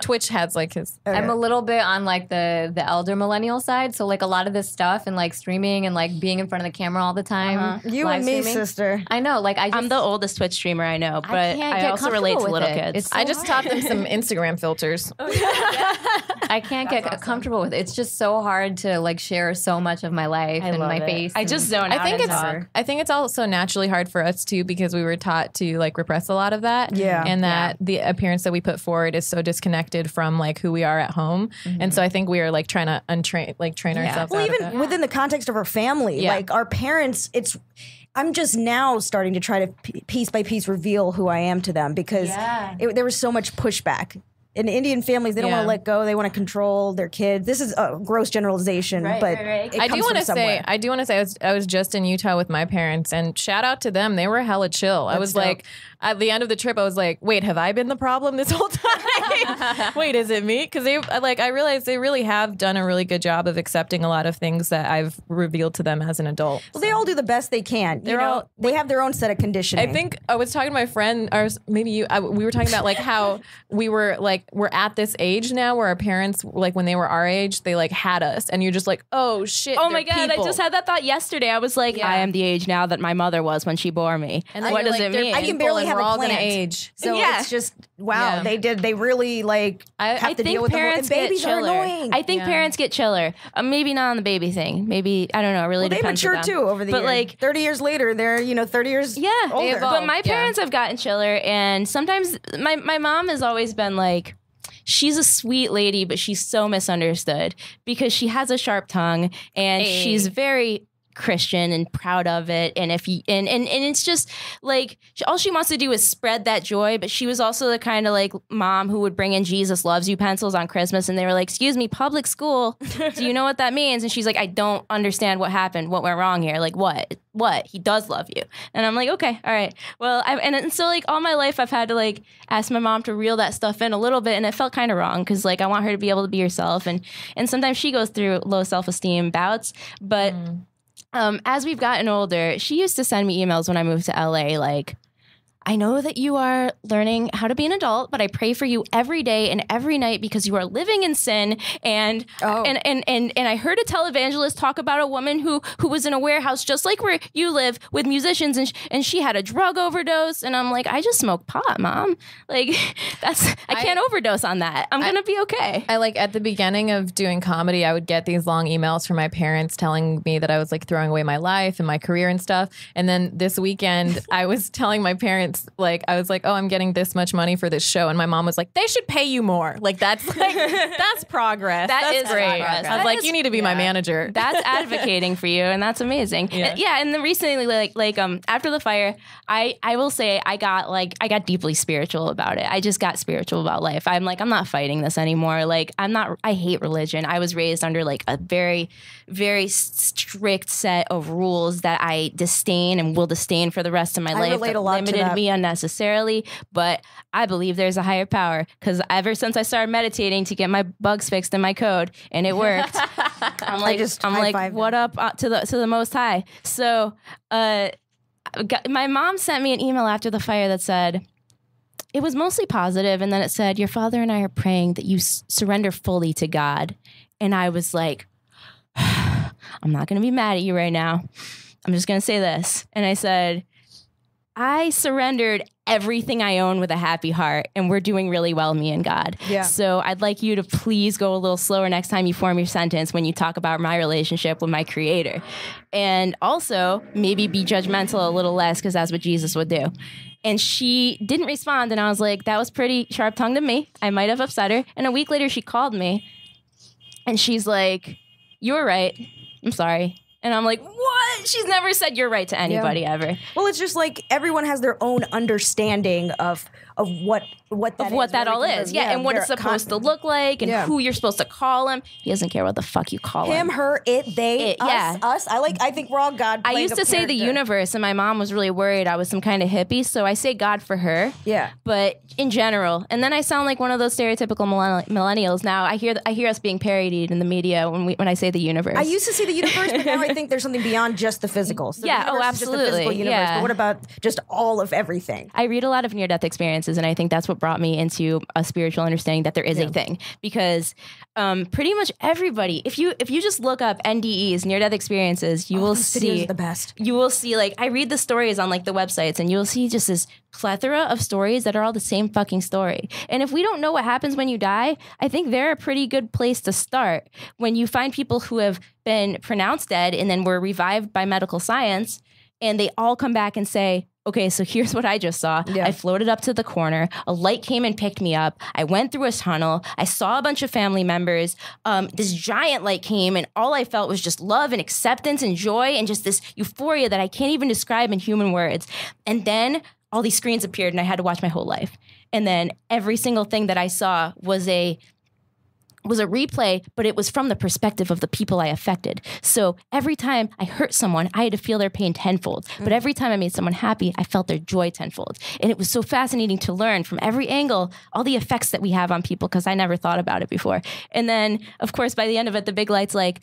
Twitch has like his. Okay. I'm a little bit on like the elder millennial side, so like a lot of this stuff and like streaming and like being in front of the camera all the time. You and me, sister. I know. Like I'm the oldest Twitch streamer I know, but I also relate to little kids. I just taught them some Instagram filters. I can't get comfortable with it. It's just so hard to like share so much of my life and my face. I just zone out. I think it's also naturally hard for us too because we were taught to like repress a lot of that. Yeah. And that the appearance that we put forward is so disconnected from like who we are at home. And so I think we are like trying to train ourselves. Well, out even of that. within the context of our family, like our parents, I'm just now starting to try to piece by piece reveal who I am to them because there was so much pushback. In Indian families, they don't want to let go. They want to control their kids. This is a gross generalization, but it I comes do want from to somewhere. say, I was just in Utah with my parents, and shout out to them. They were hella chill. I was like, at the end of the trip, I was like, wait, have I been the problem this whole time? Wait, is it me? Because I realized they really have done a really good job of accepting a lot of things that I've revealed to them as an adult. Well, they all do the best they can. They have their own set of conditioning. I think I was talking to my friend, or maybe you. We were talking about like how we're at this age now where our parents, like when they were our age, they like had us, and you're just like, oh shit. Oh my god, people. I just had that thought yesterday. I was like, I am the age now that my mother was when she bore me. And what does it mean? I can barely have a plant. Age. So it's just wow. They really like have to deal with parents the whole, and babies get are chiller. annoying. I think parents get chiller. Maybe not on the baby thing. Maybe I don't know. It really they depends. mature too over the years. Like 30 years later, they're 30 years older. But my parents have gotten chiller, and sometimes my mom has always been like, she's a sweet lady, but she's so misunderstood because she has a sharp tongue and she's very Christian and proud of it, and if you and it's just like all she wants to do is spread that joy. But she was also the kind of like mom who would bring in Jesus Loves You pencils on Christmas, and they were like, excuse me, public school, do you know what that means? And she's like, I don't understand what happened, what went wrong here, like what he does love you. And I'm like, okay, all right, well, and so like all my life I've had to like ask my mom to reel that stuff in a little bit, and it felt kind of wrong because like I want her to be able to be herself, and sometimes she goes through low self-esteem bouts, but as we've gotten older, she used to send me emails when I moved to LA like, I know that you are learning how to be an adult, but I pray for you every day and every night because you are living in sin. And I heard a televangelist talk about a woman who was in a warehouse just like where you live with musicians, and she had a drug overdose. And I'm like, I just smoke pot, Mom. Like I can't overdose on that. I'm gonna be okay. I like at the beginning of doing comedy, I would get these long emails from my parents telling me that I was like throwing away my life and my career and stuff. And then this weekend, I was telling my parents. Like I was like, oh, I'm getting this much money for this show, and my mom was like, they should pay you more. Like that's progress. That's great. Progress. I was like, you need to be my manager. That's advocating for you, and that's amazing. And then recently, like after the fire, I will say I got deeply spiritual about it. I just got spiritual about life. I'm like, I'm not fighting this anymore. Like I hate religion. I was raised under like a very, very strict set of rules that I disdain and will disdain for the rest of my life. Relate a lot to that. Me unnecessarily, but I believe there's a higher power because ever since I started meditating to get my bugs fixed in my code, and it worked, I'm like, what up to the Most High? So, my mom sent me an email after the fire that said, it was mostly positive, and then it said, your father and I are praying that you surrender fully to God. And I was like, I'm not going to be mad at you right now. I'm just going to say this. And I said, I surrendered everything I own with a happy heart, and we're doing really well, me and God. Yeah. So I'd like you to please go a little slower next time you form your sentence when you talk about my relationship with my Creator. And also, maybe be judgmental a little less, because that's what Jesus would do. And she didn't respond, and I was like, that was pretty sharp-tongued of me. I might have upset her. And a week later, she called me, and she's like, you were right. I'm sorry. And I'm like, what? She's never said you're right to anybody ever. Well, it's just like everyone has their own understanding of of what that all is. Yeah, and what it's supposed to look like, and who you're supposed to call him. He doesn't care what the fuck you call him. Him, her, it, they, us. I think we're all God. I used to say the universe, and my mom was really worried I was some kind of hippie, so I say God for her. Yeah. But in general, and then I sound like one of those stereotypical millennials. Now I hear us being parodied in the media when I say the universe. I used to say the universe, but now I think there's something beyond just the physical. So yeah, the absolutely. Is just the physical universe, but what about just all of everything? I read a lot of near-death experiences, and I think that's what brought me into a spiritual understanding that there is a thing. Because pretty much everybody, if you just look up NDEs, near-death experiences, you will see the best. You will see, like, I read the stories on like the websites, and you'll see just this plethora of stories that are all the same fucking story. And if we don't know what happens when you die, I think they're a pretty good place to start. When you find people who have been pronounced dead and then were revived by medical science, and they all come back and say, okay, so here's what I just saw. I floated up to the corner. A light came and picked me up. I went through a tunnel. I saw a bunch of family members. This giant light came, and all I felt was just love and acceptance and joy and just this euphoria that I can't even describe in human words. And then all these screens appeared, and I had to watch my whole life. And then every single thing that I saw was a replay, but it was from the perspective of the people I affected. So every time I hurt someone, I had to feel their pain tenfold. But every time I made someone happy, I felt their joy tenfold. And it was so fascinating to learn from every angle all the effects that we have on people, because I never thought about it before. And then, of course, by the end of it, the big light's like,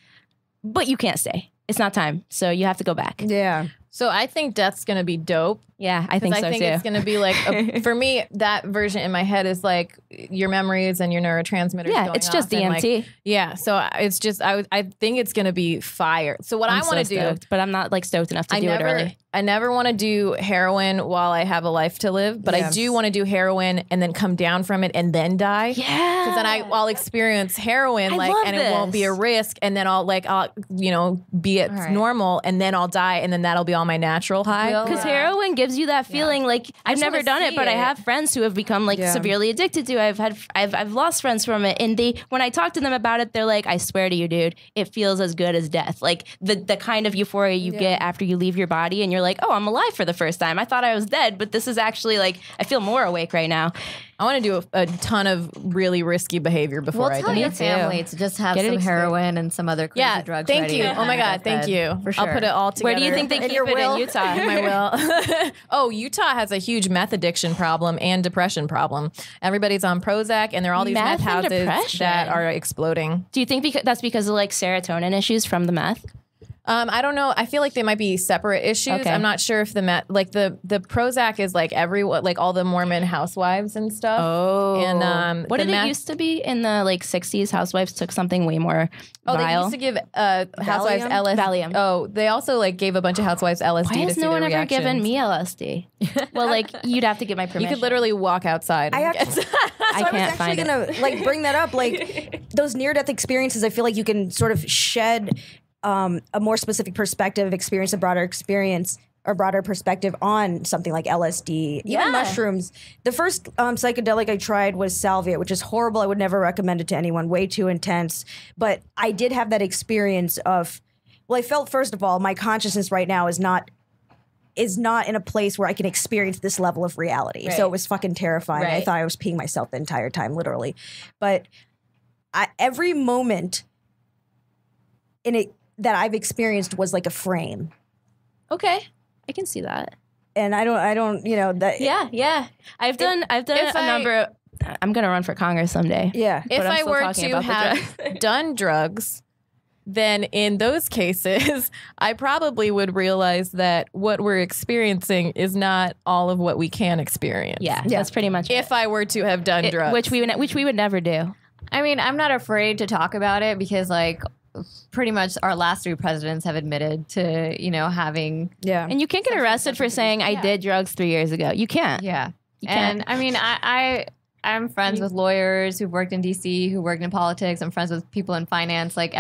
but you can't stay. It's not time. So you have to go back. Yeah. So I think death's going to be dope. Yeah, I think so too. I think it's going to be like, for me, that version in my head is like your memories and your neurotransmitters. Yeah, it's just DMT. Like, yeah, so it's just, I think it's going to be fire. So what I want to do. But I'm not like stoked enough to do it early. I never want to do heroin while I have a life to live, but I do want to do heroin and then come down from it and then die. Yeah. Because then I'll experience heroin and it won't be a risk, and then I'll be at normal, and then I'll die, and then that'll be all my natural high. Because heroin gives you that feeling. Like, I've never done it, but I have friends who have become like severely addicted to it. I've lost friends from it, and when I talk to them about it, they're like, I swear to you, dude, it feels as good as death. Like the kind of euphoria you get after you leave your body, and you're like, oh, I'm alive for the first time. I thought I was dead, but this is actually like, I feel more awake right now. I want to do a ton of really risky behavior before I die. Tell your family to just have some heroin and some other crazy drugs. Thank you. Oh my God, thank you. For sure. I'll put it all together. Where do you think they keep it in Utah? In my will. Oh, Utah has a huge meth addiction problem and depression problem. Everybody's on Prozac, and there are all these meth houses that are exploding. Do you think that's because of like serotonin issues from the meth? I don't know. I feel like they might be separate issues. Okay. I'm not sure if the Prozac is like like all the Mormon housewives and stuff. Oh, and what did it used to be in the like 60s? Housewives took something way more vile. They used to give housewives LSD. Valium. Oh, they also like gave a bunch of housewives LSD. Why has no one ever given me LSD? Well, like you'd have to get my permission. You could literally walk outside. I can't find it. I was actually gonna like bring that up. Like those near-death experiences, I feel like you can sort of shed a more specific perspective, experience a broader experience or broader perspective on something like LSD, even mushrooms. The first psychedelic I tried was salvia, which is horrible. I would never recommend it to anyone. Way too intense. But I did have that experience of, well, I felt, first of all, my consciousness right now is not in a place where I can experience this level of reality. Right. So it was fucking terrifying. Right. I thought I was peeing myself the entire time, literally. But every moment in it that I've experienced was like a frame. Okay, I can see that. And I don't, that. Yeah. I've done a number. I'm gonna run for Congress someday. Yeah. If I were to have done drugs, then in those cases, I probably would realize that what we're experiencing is not all of what we can experience. Yeah, that's pretty much if I were to have done drugs, which we would never do. I mean, I'm not afraid to talk about it because, like, pretty much our last three presidents have admitted to, having. Yeah. And you can't get arrested for saying I did drugs 3 years ago. You can't. Yeah. You can't. And I mean, I'm friends with lawyers who've worked in DC, who worked in politics. I'm friends with people in finance. Like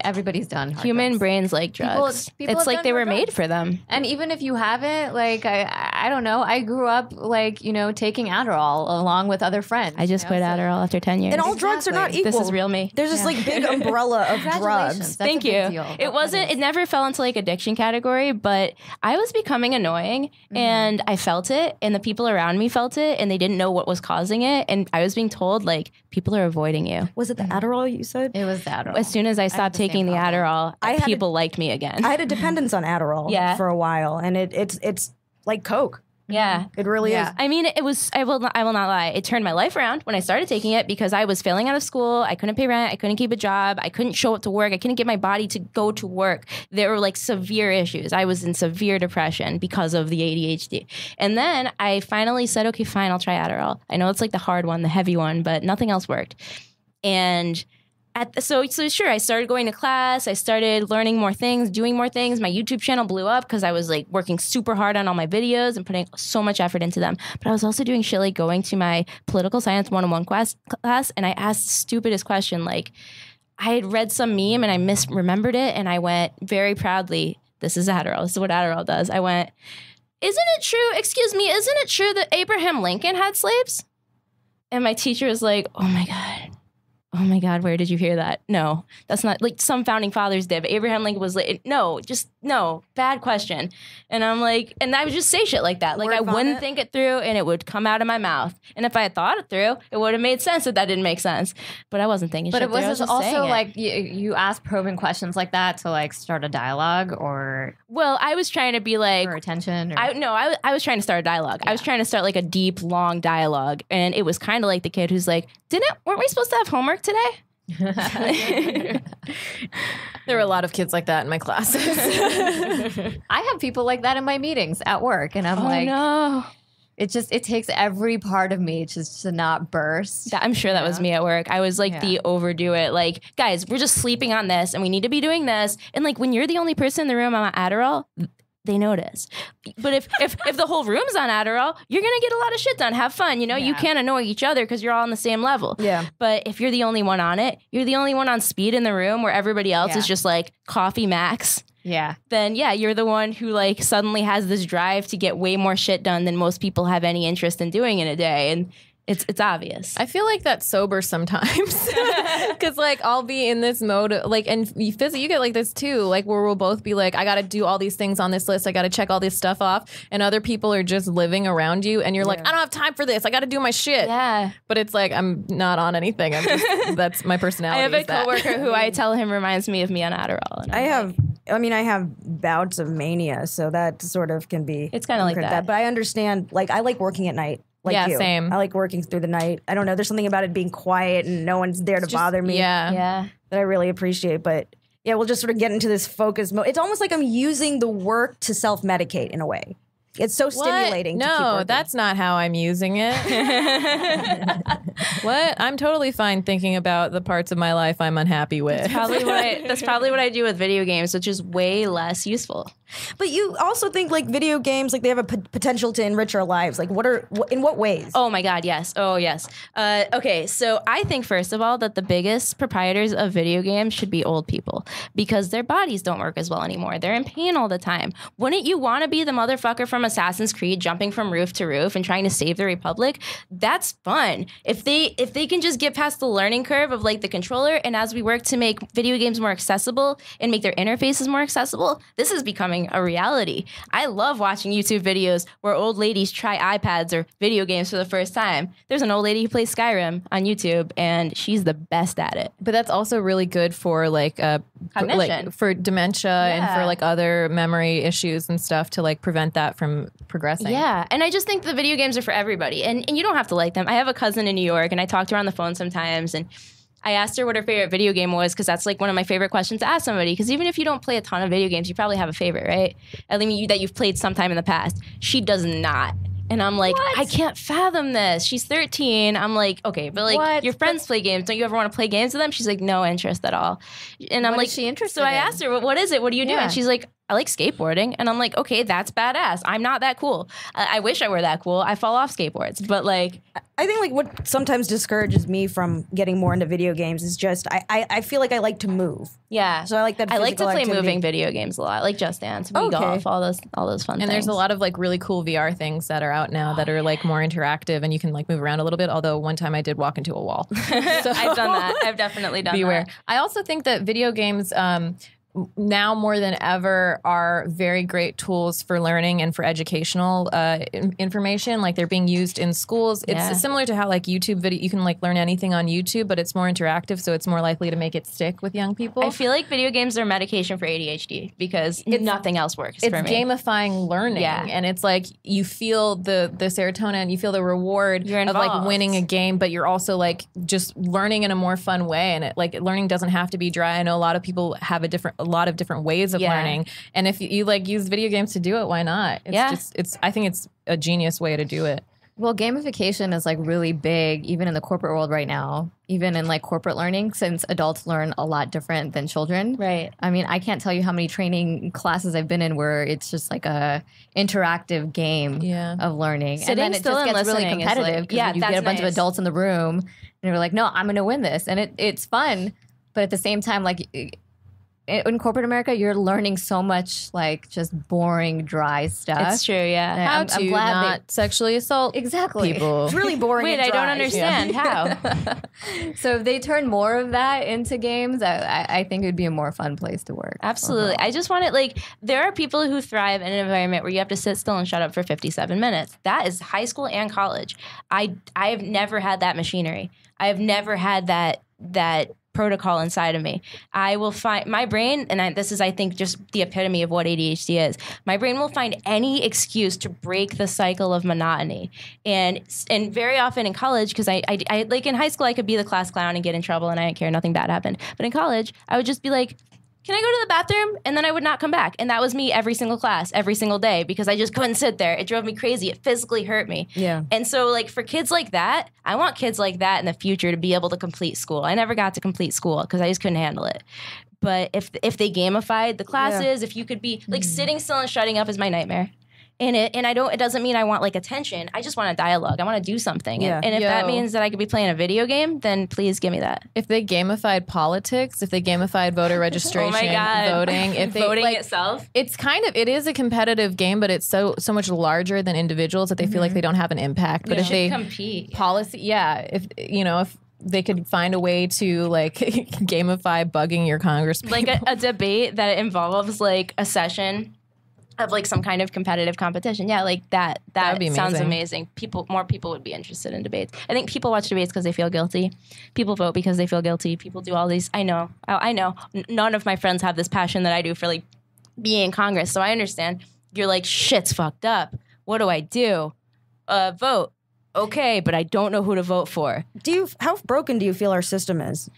everybody's done hard human drugs. brains like drugs. People it's like they were made for them. And even if you haven't, like I I don't know. I grew up like, taking Adderall along with other friends. I just quit Adderall after 10 years. And all drugs are not equal. This is real me. There's this like big umbrella of drugs. Thank you. It never fell into like addiction category, but I was becoming annoying and I felt it and the people around me felt it and they didn't know what was causing it. And I was being told like, people are avoiding you. Was it the Adderall you said? It was the Adderall. As soon as I stopped taking the Adderall, people liked me again. I had a dependence on Adderall for a while and it's like Coke. Yeah. It really is. I mean, it was, I will not lie. It turned my life around when I started taking it because I was failing out of school. I couldn't pay rent. I couldn't keep a job. I couldn't show up to work. I couldn't get my body to go to work. There were like severe issues. I was in severe depression because of the ADHD. And then I finally said, okay, fine, I'll try Adderall. I know it's like the hard one, the heavy one, but nothing else worked. And so sure, I started going to class. I started learning more things, doing more things. My YouTube channel blew up because I was like working super hard on all my videos and putting so much effort into them. But I was also doing shit like going to my political science 101 class and I asked the stupidest question. Like I had read some meme and I misremembered it and I went very proudly, this is Adderall. This is what Adderall does. I went, isn't it true that Abraham Lincoln had slaves? And my teacher was like, oh my God, where did you hear that? No, that's not, like some founding fathers did, but Abraham Lincoln was like, no, bad question. And I'm like, and I would just say shit like that. Like I wouldn't think it through and it would come out of my mouth. And if I had thought it through, it would have made sense that didn't make sense. But I wasn't thinking shit through. But it was also like you asked probing questions like that to like start a dialogue or... Well, I was trying to be like... For attention? Or... I was trying to start a dialogue. Yeah. I was trying to start like a deep, long dialogue. And it was kind of like the kid who's like, weren't we supposed to have homework today? There were a lot of kids like that in my classes. I have people like that in my meetings at work, and I'm like, no. It takes every part of me just to not burst. I'm sure that was me at work. I was like the overdo it. Like, guys, we're just sleeping on this, and we need to be doing this. And like, when you're the only person in the room on Adderall, they notice. But if the whole room's on Adderall, you're gonna get a lot of shit done. Have fun, you can't annoy each other because you're all on the same level. Yeah. But if you're the only one on it, you're the only one on speed in the room where everybody else is just like coffee max. Yeah. Then you're the one who like suddenly has this drive to get way more shit done than most people have any interest in doing in a day. And it's obvious. I feel like that's sober sometimes because like I'll be in this mode like, and you get like this too, like where we'll both be like, I got to do all these things on this list. I got to check all this stuff off. And other people are just living around you. And you're like, I don't have time for this. I got to do my shit. Yeah. But it's like, I'm not on anything. I'm just, that's my personality. I have a coworker who I tell him reminds me of me on Adderall. And I have bouts of mania. So that sort of can be. It's kind of like that. But I understand, like I like working at night. Like you. Same. I like working through the night. I don't know. There's something about it being quiet and no one's there to bother me. Yeah. That I really appreciate. But yeah, we'll just sort of get into this focus mode. It's almost like I'm using the work to self-medicate in a way. It's so stimulating. To keep working. That's not how I'm using it. What? I'm totally fine thinking about the parts of my life I'm unhappy with. That's probably what I do with video games, which is way less useful. But you also think like video games, like they have a potential to enrich our lives. Like in what ways? Oh my God, yes. Oh yes. Okay, so I think first of all that the biggest proprietors of video games should be old people because their bodies don't work as well anymore. They're in pain all the time. Wouldn't you want to be the motherfucker from Assassin's Creed jumping from roof to roof and trying to save the Republic? That's fun. If they can just get past the learning curve of like the controller, and as we work to make video games more accessible and make their interfaces more accessible, this is becoming a reality. I love watching YouTube videos where old ladies try iPads or video games for the first time. There's an old lady who plays Skyrim on YouTube, and she's the best at it. But that's also really good for like cognition, for dementia and for like other memory issues and stuff to like prevent that from progressing. Yeah, and I just think the video games are for everybody, and you don't have to like them. I have a cousin in New York, and I talk to her on the phone sometimes, and I asked her what her favorite video game was because that's like one of my favorite questions to ask somebody. Because even if you don't play a ton of video games, you probably have a favorite, right? At least that you've played sometime in the past. She does not. And I'm like, what? I can't fathom this. She's 13. I'm like, okay, but like your friends play games. Don't you ever want to play games with them? She's like, no interest at all. And I'm what like, is she interested so I asked her, what is it? What do you do? And she's like, I like skateboarding. And I'm like, okay, that's badass. I'm not that cool. I wish I were that cool. I fall off skateboards. But like, I think like what sometimes discourages me from getting more into video games is just I feel like I like to move. Yeah. So I like that. I like to play activity. moving video games a lot, like Just Dance, Wii Golf, all those fun things. And there's a lot of like really cool VR things that are out now that are like more interactive and you can like move around a little bit. Although one time I did walk into a wall. So I've done that. I've definitely done beware. that. I also think that video games now more than ever are very great tools for learning and for educational information. Like they're being used in schools. It's similar to how like YouTube video, you can like learn anything on YouTube, but it's more interactive, so it's more likely to make it stick with young people. I feel like video games are medication for ADHD because nothing else works for me. It's gamifying learning, and it's like you feel the serotonin, you feel the reward of like winning a game, but you're also like just learning in a more fun way. And it, like learning doesn't have to be dry. I know a lot of people have a lot of different ways of learning, and if you like use video games to do it, why not? I think it's a genius way to do it. Well, gamification is like really big even in the corporate world right now, even in like corporate learning, since adults learn a lot different than children. Right. I mean, I can't tell you how many training classes I've been in where it's just like a interactive game of learning. Sitting and then still it just and gets really listening is competitive like- because you get a bunch of nice. adults in the room and you're like, no, I'm going to win this. And it's fun. But at the same time, like in corporate America, you're learning so much like just boring, dry stuff. It's true, yeah. And How I'm to glad not sexually assault exactly. people. It's really boring. Wait, and I don't dry. understand how. So if they turn more of that into games, I think it would be a more fun place to work. Absolutely. I just want it like there are people who thrive in an environment where you have to sit still and shut up for 57 minutes. That is high school and college. I have never had that machinery. I have never had that protocol inside of me. I will find my brain, and this is, I think, just the epitome of what ADHD is. My brain will find any excuse to break the cycle of monotony. And very often in college, because I like in high school, I could be the class clown and get in trouble and I didn't care, nothing bad happened. But in college, I would just be like, can I go to the bathroom? And then I would not come back. And that was me every single class, every single day, because I just couldn't sit there. It drove me crazy. It physically hurt me. Yeah. And so like for kids like that, I want kids like that in the future to be able to complete school. I never got to complete school because I just couldn't handle it. But if they gamified the classes, if you could be like sitting still and shutting up is my nightmare. It doesn't mean I want like attention. I just want a dialogue. I want to do something. Yeah. And if that means that I could be playing a video game, then please give me that. If they gamified politics, if they gamified voter registration, voting, if they voting like, itself, it is a competitive game, but it's so much larger than individuals that they feel like they don't have an impact. But if they compete, if they could find a way to like gamify bugging your congresspeople, like a debate that involves like a session of like some kind of competitive competition. Yeah, like that would be sounds amazing. More people would be interested in debates. I think people watch debates because they feel guilty. People vote because they feel guilty. People do all these. I know. None of my friends have this passion that I do for like being in Congress. So I understand. You're like, shit's fucked up. What do I do? Vote. Okay, but I don't know who to vote for. How broken do you feel our system is?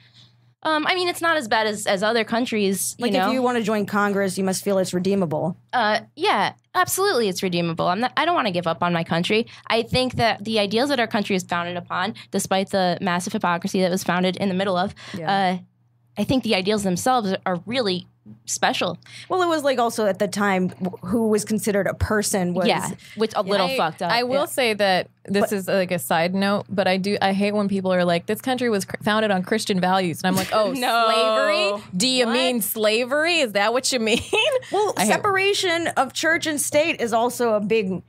I mean, it's not as bad as other countries. Like, if you want to join Congress, you must feel it's redeemable. Yeah, absolutely, it's redeemable. I don't want to give up on my country. I think that the ideals that our country is founded upon, despite the massive hypocrisy that was founded in the middle of, I think the ideals themselves are really special. Well, it was like also at the time who was considered a person was which a little fucked up. I will say that this is like a side note, but I hate when people are like, this country was founded on Christian values, and I'm like, oh, No. slavery? Do you mean slavery? Is that what you mean? Well, separation of church and state is also a big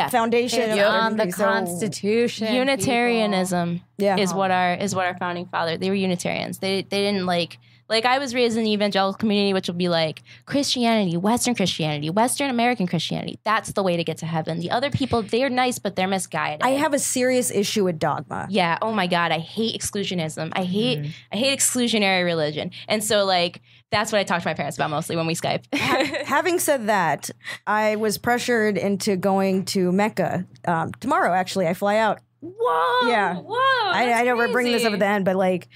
foundation It's of on the country, so- Constitution. Unitarianism is what our founding father. They were Unitarians. They didn't like I was raised in the evangelical community, which will be like Christianity, Western American Christianity. That's the way to get to heaven. The other people, they're nice, but they're misguided. I have a serious issue with dogma. Yeah. Oh my God. I hate exclusionism. I hate exclusionary religion. And so like that's what I talk to my parents about mostly when we Skype. Having said that, I was pressured into going to Mecca tomorrow. Actually, I fly out. Whoa. Yeah. Whoa. I know we're bringing this up at the end, but like,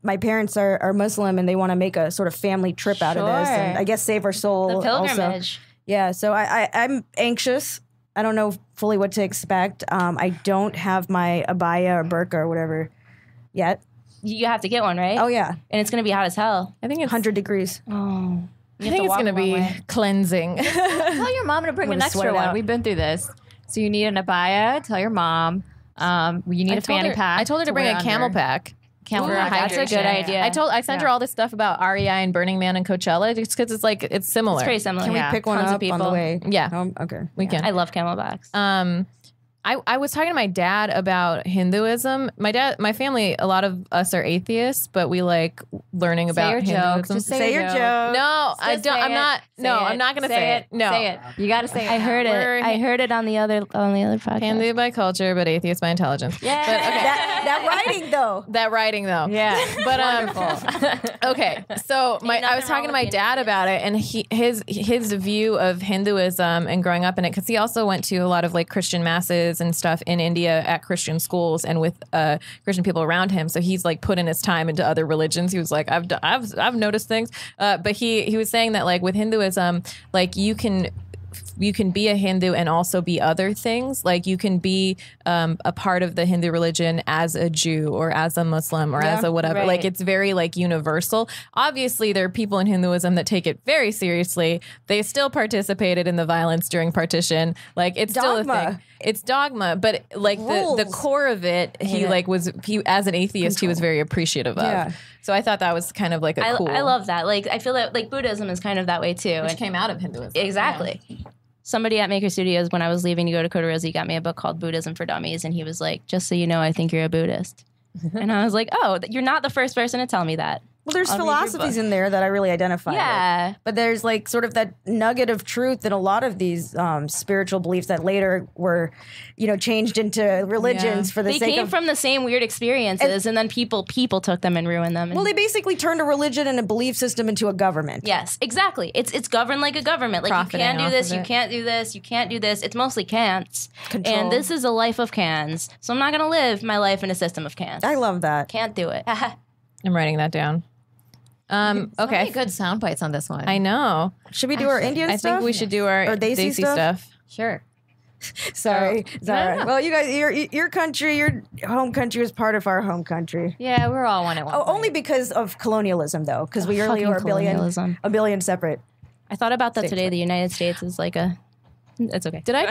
my parents are Muslim and they want to make a sort of family trip out of this, and I guess save our soul. The pilgrimage. Also. Yeah. So I'm anxious. I don't know fully what to expect. I don't have my abaya or burqa or whatever yet. You have to get one, right? Oh yeah. And it's going to be hot as hell. I think it's 100 degrees. Oh. I think it's going to be cleansing. Tell your mom to bring an extra one. We've been through this. So you need an abaya. Tell your mom. You need a fanny pack. I told her to bring a camel pack. Camel pack. That's a good idea. I sent her all this stuff about REI and Burning Man and Coachella just because it's similar. It's pretty similar. Can we pick one up on the way? Yeah. Okay. We can. I love camelbacks. I was talking to my dad about Hinduism. My family, a lot of us are atheists, but we like learning about Hinduism. Just say your joke. No, I don't. I'm not. No, I'm not going to say it. No, say it. You got to say it. I heard it. I heard it on the other podcast. Hindu by culture, but atheist by intelligence. Yeah. But, okay. That writing though. That writing though. Yeah. But okay. So I was talking to my dad about it, and his view of Hinduism and growing up in it, because he also went to a lot of like Christian masses and stuff in India at Christian schools and with Christian people around him. So he's like put in his time into other religions. He was like, I've noticed things. But he was saying that like with Hinduism, like you can be a Hindu and also be other things. Like you can be a part of the Hindu religion as a Jew or as a Muslim or as a whatever. Right. Like it's very like universal. Obviously, there are people in Hinduism that take it very seriously. They still participated in the violence during partition. Like it's still a thing. It's dogma, but like the core of it, he as an atheist, he was very appreciative of. So I thought that was kind of like a cool. I love that. Like I feel that like Buddhism is kind of that way too. Which came out of Hinduism. Exactly. Yeah. Somebody at Maker Studios, when I was leaving to go to Kodorosi, got me a book called Buddhism for Dummies, and he was like, "Just so you know, I think you're a Buddhist." And I was like, "Oh, you're not the first person to tell me that." Well, there's philosophies in there that I really identify with. But there's like sort of that nugget of truth in a lot of these spiritual beliefs that later were, changed into religions for the sake of... They came from the same weird experiences, and then people took them and ruined them. Well, they basically turned a religion and a belief system into a government. Yes, exactly. It's governed like a government. Like Profiting you can't do this, off of you can't do this, you can't do this. It's mostly can'ts. Control. And this is a life of cans. So I'm not going to live my life in a system of cans. I love that. Can't do it. I'm writing that down. Okay. Many good sound bites on this one. I know. Should we do our Indian stuff? I think we should do our Desi stuff. Sure. Sorry. No. Well, you guys, your country, your home country is part of our home country. Yeah, we're all one at one. Only because of colonialism, though, because we really are a billion separate. I thought about that today. The United States is like a... It's okay. Did I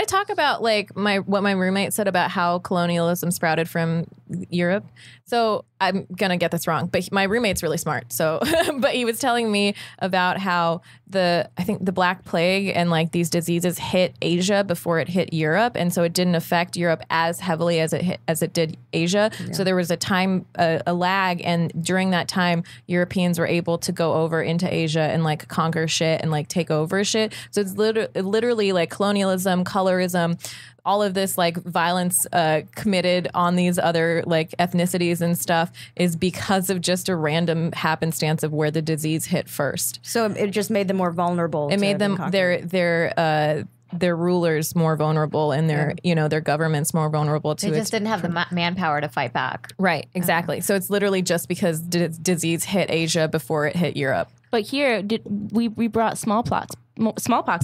talk about like what my roommate said about how colonialism sprouted from Europe? So I'm gonna get this wrong, but my roommate's really smart. So, but he was telling me about how I think the Black Plague and like these diseases hit Asia before it hit Europe, and so it didn't affect Europe as heavily as it did Asia. Yeah. So there was a lag, and during that time, Europeans were able to go over into Asia and like conquer shit and like take over shit. So it's literally like colonialism, colorism, all of this like violence committed on these other like ethnicities and stuff is because of just a random happenstance of where the disease hit first. So it just made them more vulnerable. It made them their rulers more vulnerable and their governments more vulnerable to it. They just didn't have the manpower to fight back. Right, exactly. So it's literally just because disease hit Asia before it hit Europe. But here, we brought smallpox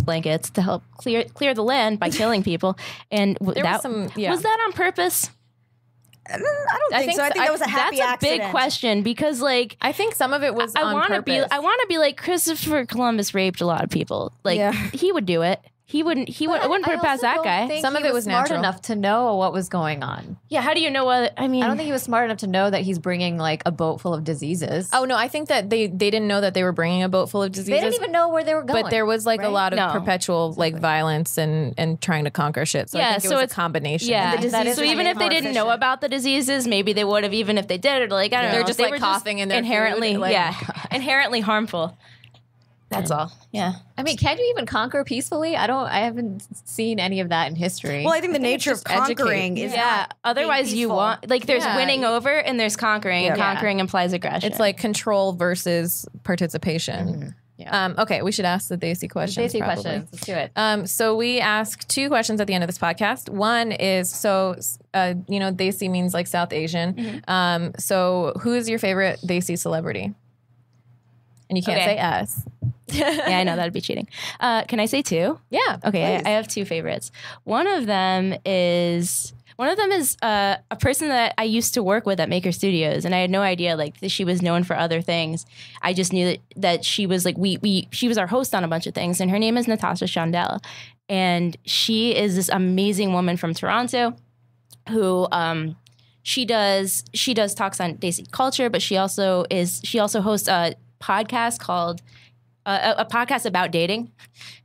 blankets to help clear the land by killing people, and was that on purpose? I don't think so. I think that was a happy accident. That's a big question because, like, I think some of it was on purpose. I want to be like Christopher Columbus raped a lot of people. Like he would do it. He wouldn't put it past that guy. Some of it was smart natural enough to know what was going on. Yeah, how do you know what? I mean, I don't think he was smart enough to know that he's bringing like a boat full of diseases. Oh no, I think that they didn't know that they were bringing a boat full of diseases. They didn't even know where they were going. But there was like a lot of perpetual like violence and trying to conquer shit. So I think it was a combination. Yeah, so even if they didn't know about the diseases, maybe they would have. Even if they did, or like I don't know, they're just like coughing in their inherently, food, inherently harmful. That's all. Yeah. I mean, can you even conquer peacefully? I haven't seen any of that in history. Well, I think the nature of conquering is otherwise you want there's winning over and there's conquering, and conquering implies aggression. It's like control versus participation. Mm-hmm. Yeah. Okay, we should ask the Desi questions. Questions. Let's do it. So we ask 2 questions at the end of this podcast. One is, Desi means like South Asian. Mm-hmm. So who is your favorite Desi celebrity? And you can't say us. Yeah, I know that'd be cheating. Can I say 2? Yeah. Okay, I have 2 favorites. One of them is a person that I used to work with at Maker Studios, and I had no idea like that she was known for other things. I just knew that she was like she was our host on a bunch of things, and her name is Natasha Chandel, and she is this amazing woman from Toronto. who she does talks on Desi culture, but she also hosts a podcast called a podcast about dating,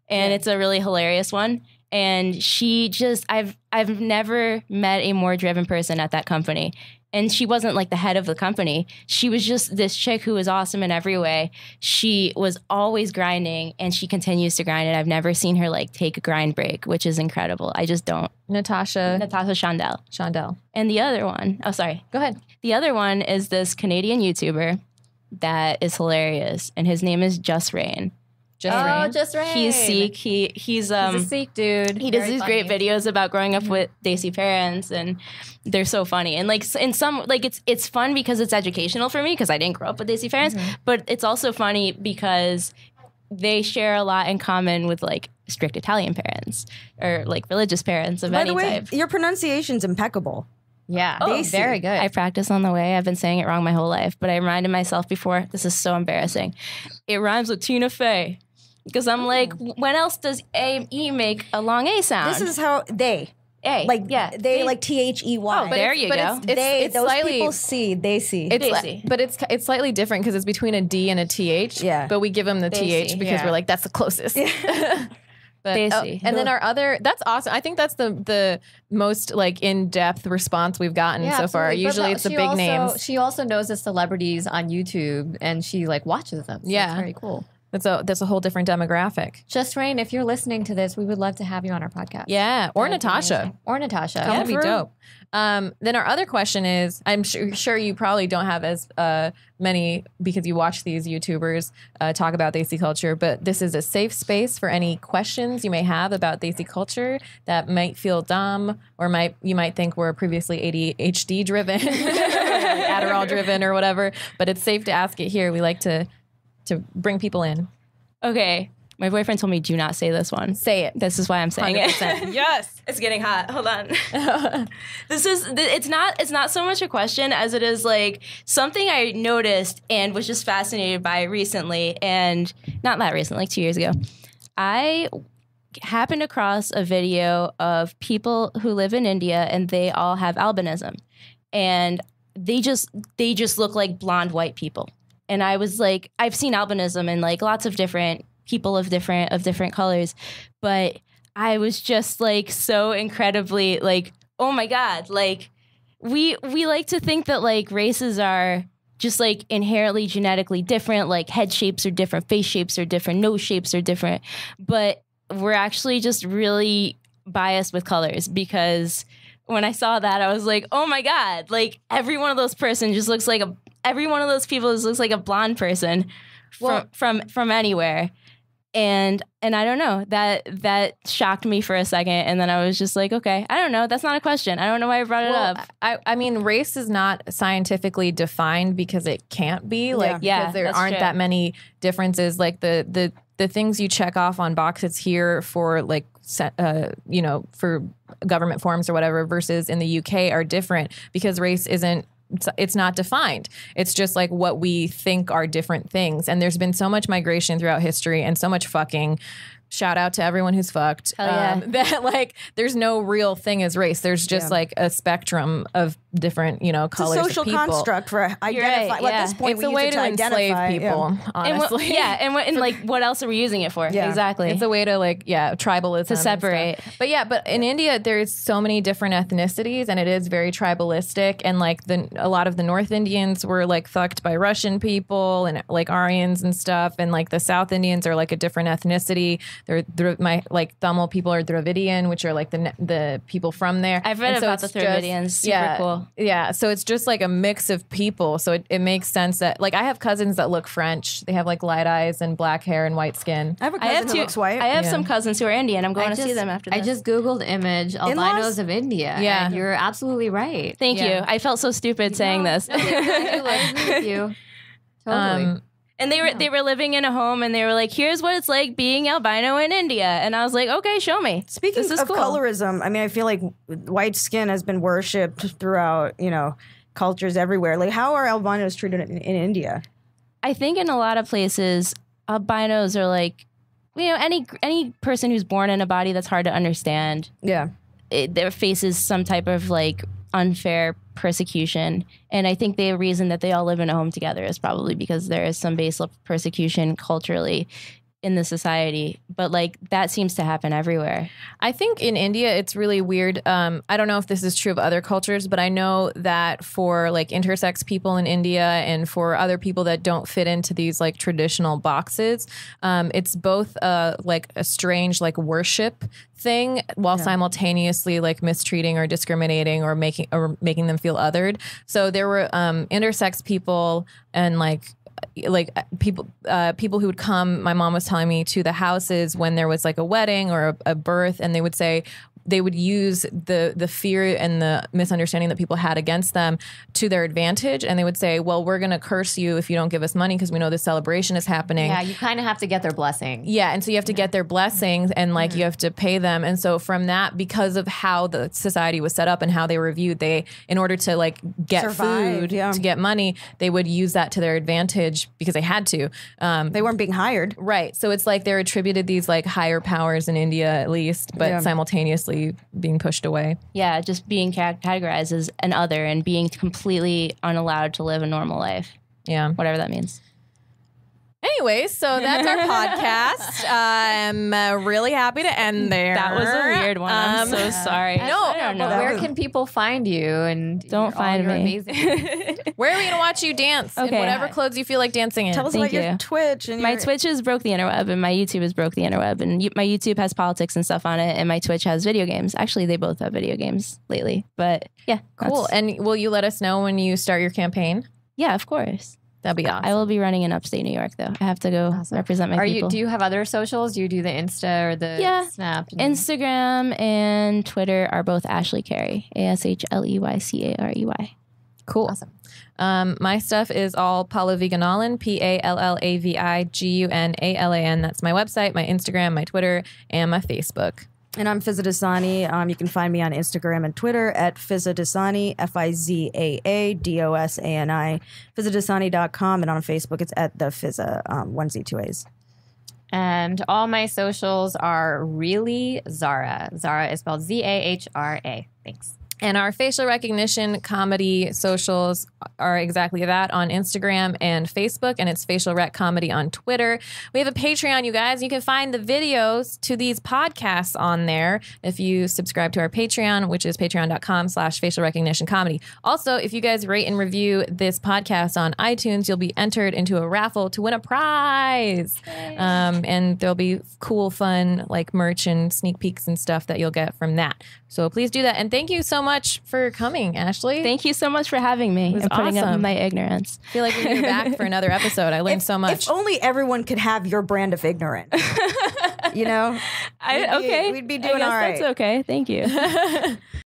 and it's a really hilarious one. And she just I've never met a more driven person at that company. And she wasn't like the head of the company. She was just this chick who was awesome in every way. She was always grinding, and she continues to grind. And I've never seen her like take a grind break, which is incredible. I just don't. Natasha Chandel. And the other one, oh, sorry. Go ahead. The other one is this Canadian YouTuber that is hilarious, and his name is Just Rain. Just Rain. He's Sikh. He's a Sikh dude. He does these great videos about growing up with Desi parents, and they're so funny. And like in some, like it's fun because it's educational for me because I didn't grow up with Desi parents, but it's also funny because they share a lot in common with like strict Italian parents or like religious parents of any type. Your pronunciation's impeccable. Yeah. Oh, very good. I practice on the way. I've been saying it wrong my whole life, but I reminded myself before, this is so embarrassing. It rhymes with Tina Fey. Because I'm like, when else does A-E make a long A sound? This is how they. A. Like, they like THEY. Oh, there you go. It's those slightly, people see, they see. But it's slightly different because it's between a D and a TH. Yeah. But we give them the TH because we're like, that's the closest. But, and then our other, that's awesome. I think that's the most like in-depth response we've gotten so far. Usually it's the big names. She also knows the celebrities on YouTube, and she like watches them. So it's very cool. That's a whole different demographic. Just Rain, if you're listening to this, we would love to have you on our podcast. Yeah, or Natasha. That would be dope. Then our other question is, I'm sure you probably don't have as many because you watch these YouTubers talk about Desi culture, but this is a safe space for any questions you may have about Desi culture that might feel dumb or you might think were previously ADHD driven, Adderall driven or whatever, but it's safe to ask it here. We like to bring people in. Okay. My boyfriend told me, do not say this one. Say it. This is why I'm saying 100%. it. Yes. It's getting hot. Hold on. It's not so much a question as it is like something I noticed and was just fascinated by recently, and not that recent, like 2 years ago. I happened across a video of people who live in India, and they all have albinism. And they just look like blonde white people. And I was like, I've seen albinism in like lots of different people of different colors, but I was just like so incredibly like, oh my God, like we like to think that like races are just like inherently genetically different, like head shapes are different, face shapes are different, nose shapes are different, but we're actually just really biased with colors. Because when I saw that, I was like, oh my God, like every one of those person just looks like every one of those people just looks like a blonde person from anywhere. And I don't know, that shocked me for a second. And then I was just like, okay, I don't know. That's not a question. I don't know why I brought it up. I mean, race is not scientifically defined because it can't be. Like, because there aren't that many differences. Like the things you check off on boxes here for like, for government forms or whatever versus in the UK are different because race it's not defined. It's just like what we think are different things. And there's been so much migration throughout history and so much fucking. Shout out to everyone who's fucked. That like there's no real thing as race. There's just like a spectrum of different, colors. It's a social of people. construct for identifying. Right, well, at this point, it's a way to enslave people. Honestly, and like what else are we using it for? Yeah. Exactly. It's a way to tribalism to separate. But in India, there's so many different ethnicities, and it is very tribalistic. And like a lot of the North Indians were like fucked by Russian people and like Aryans and stuff, and like the South Indians are like a different ethnicity. My Tamil people are Dravidian, which are like the people from there. I've read about the Dravidians. Super cool. Yeah, so it's just like a mix of people. So it makes sense that like I have cousins that look French. They have like light eyes and black hair and white skin. I have a cousin who looks white. I have some cousins who are Indian. I'm going to see them after this. I just Googled image albinos of India. Yeah, and you're absolutely right. Thank you. I felt so stupid saying this. No, I agree with you. Totally. And they were living in a home, and they were like, "Here's what it's like being albino in India." And I was like, "Okay, show me." Speaking of colorism, I mean, I feel like white skin has been worshipped throughout, cultures everywhere. Like, how are albinos treated in India? I think in a lot of places, albinos are like, any person who's born in a body that's hard to understand. Yeah. there faces some type of like unfair persecution. And I think the reason that they all live in a home together is probably because there is some base level persecution culturally in the society, but like that seems to happen everywhere. I think in India it's really weird. I don't know if this is true of other cultures, but I know that for like intersex people in India and for other people that don't fit into these like traditional boxes, it's both like a strange like worship thing while simultaneously like mistreating or discriminating or making them feel othered. So there were intersex people and like people who would come, my mom was telling me, to the houses when there was like a wedding or a birth, and they would say they would use the fear and the misunderstanding that people had against them to their advantage. And they would say, well, we're going to curse you if you don't give us money because we know this celebration is happening. Yeah, you kind of have to get their blessing. Yeah, and so you have to get their blessings and like you have to pay them. And so from that, because of how the society was set up and how they were viewed, they, in order to like get food, to get money, they would use that to their advantage because they had to. They weren't being hired. Right. So it's like they're attributed these like higher powers in India at least, but simultaneously being pushed away. Yeah, just being categorized as an other and being completely unallowed to live a normal life. Yeah. Whatever that means. Anyway, so that's our podcast. I'm really happy to end there. That was a weird one. I'm so sorry. No, I don't know. But where can people find you? And don't find me. Amazing. Where are we going to watch you dance? Okay. In whatever clothes you feel like dancing in. Tell us Thank about your you. Twitch. And My Twitch is Broke the Interweb, and my YouTube is Broke the Interweb. And my YouTube has politics and stuff on it, and my Twitch has video games. Actually, they both have video games lately. But yeah, cool. And will you let us know when you start your campaign? Yeah, of course. That'd be awesome. I will be running in upstate New York, though. I have to go represent my people. Do you have other socials? Do you do the Insta or the Snap? Instagram and Twitter are both Ashley Carey. ASHLEYCAREY. Cool. Awesome. My stuff is all Paula Viganalin, PALLAVIGUNALAN. That's my website, my Instagram, my Twitter, and my Facebook. And I'm Fizza Dasani. You can find me on Instagram and Twitter at Fizza Dasani, FIZAADOSANI, FizzaDasani.com, and on Facebook it's at the Fizza, 1Z2As. And all my socials are really Zara. Zara is spelled ZAHRA. Thanks. And our facial recognition comedy socials are exactly that on Instagram and Facebook, and it's Facial Rec Comedy on Twitter. We have a Patreon, you guys. You can find the videos to these podcasts on there if you subscribe to our Patreon, which is patreon.com/facial recognition comedy. Also, if you guys rate and review this podcast on iTunes, you'll be entered into a raffle to win a prize. And there'll be cool, fun, like merch and sneak peeks and stuff that you'll get from that. So please do that. And thank you so much for coming, Ashley. Thank you so much for having me and putting up with my ignorance. I feel like when you're back for another episode, I learned so much. If only everyone could have your brand of ignorant. You know? We'd be doing all right. That's okay. Thank you.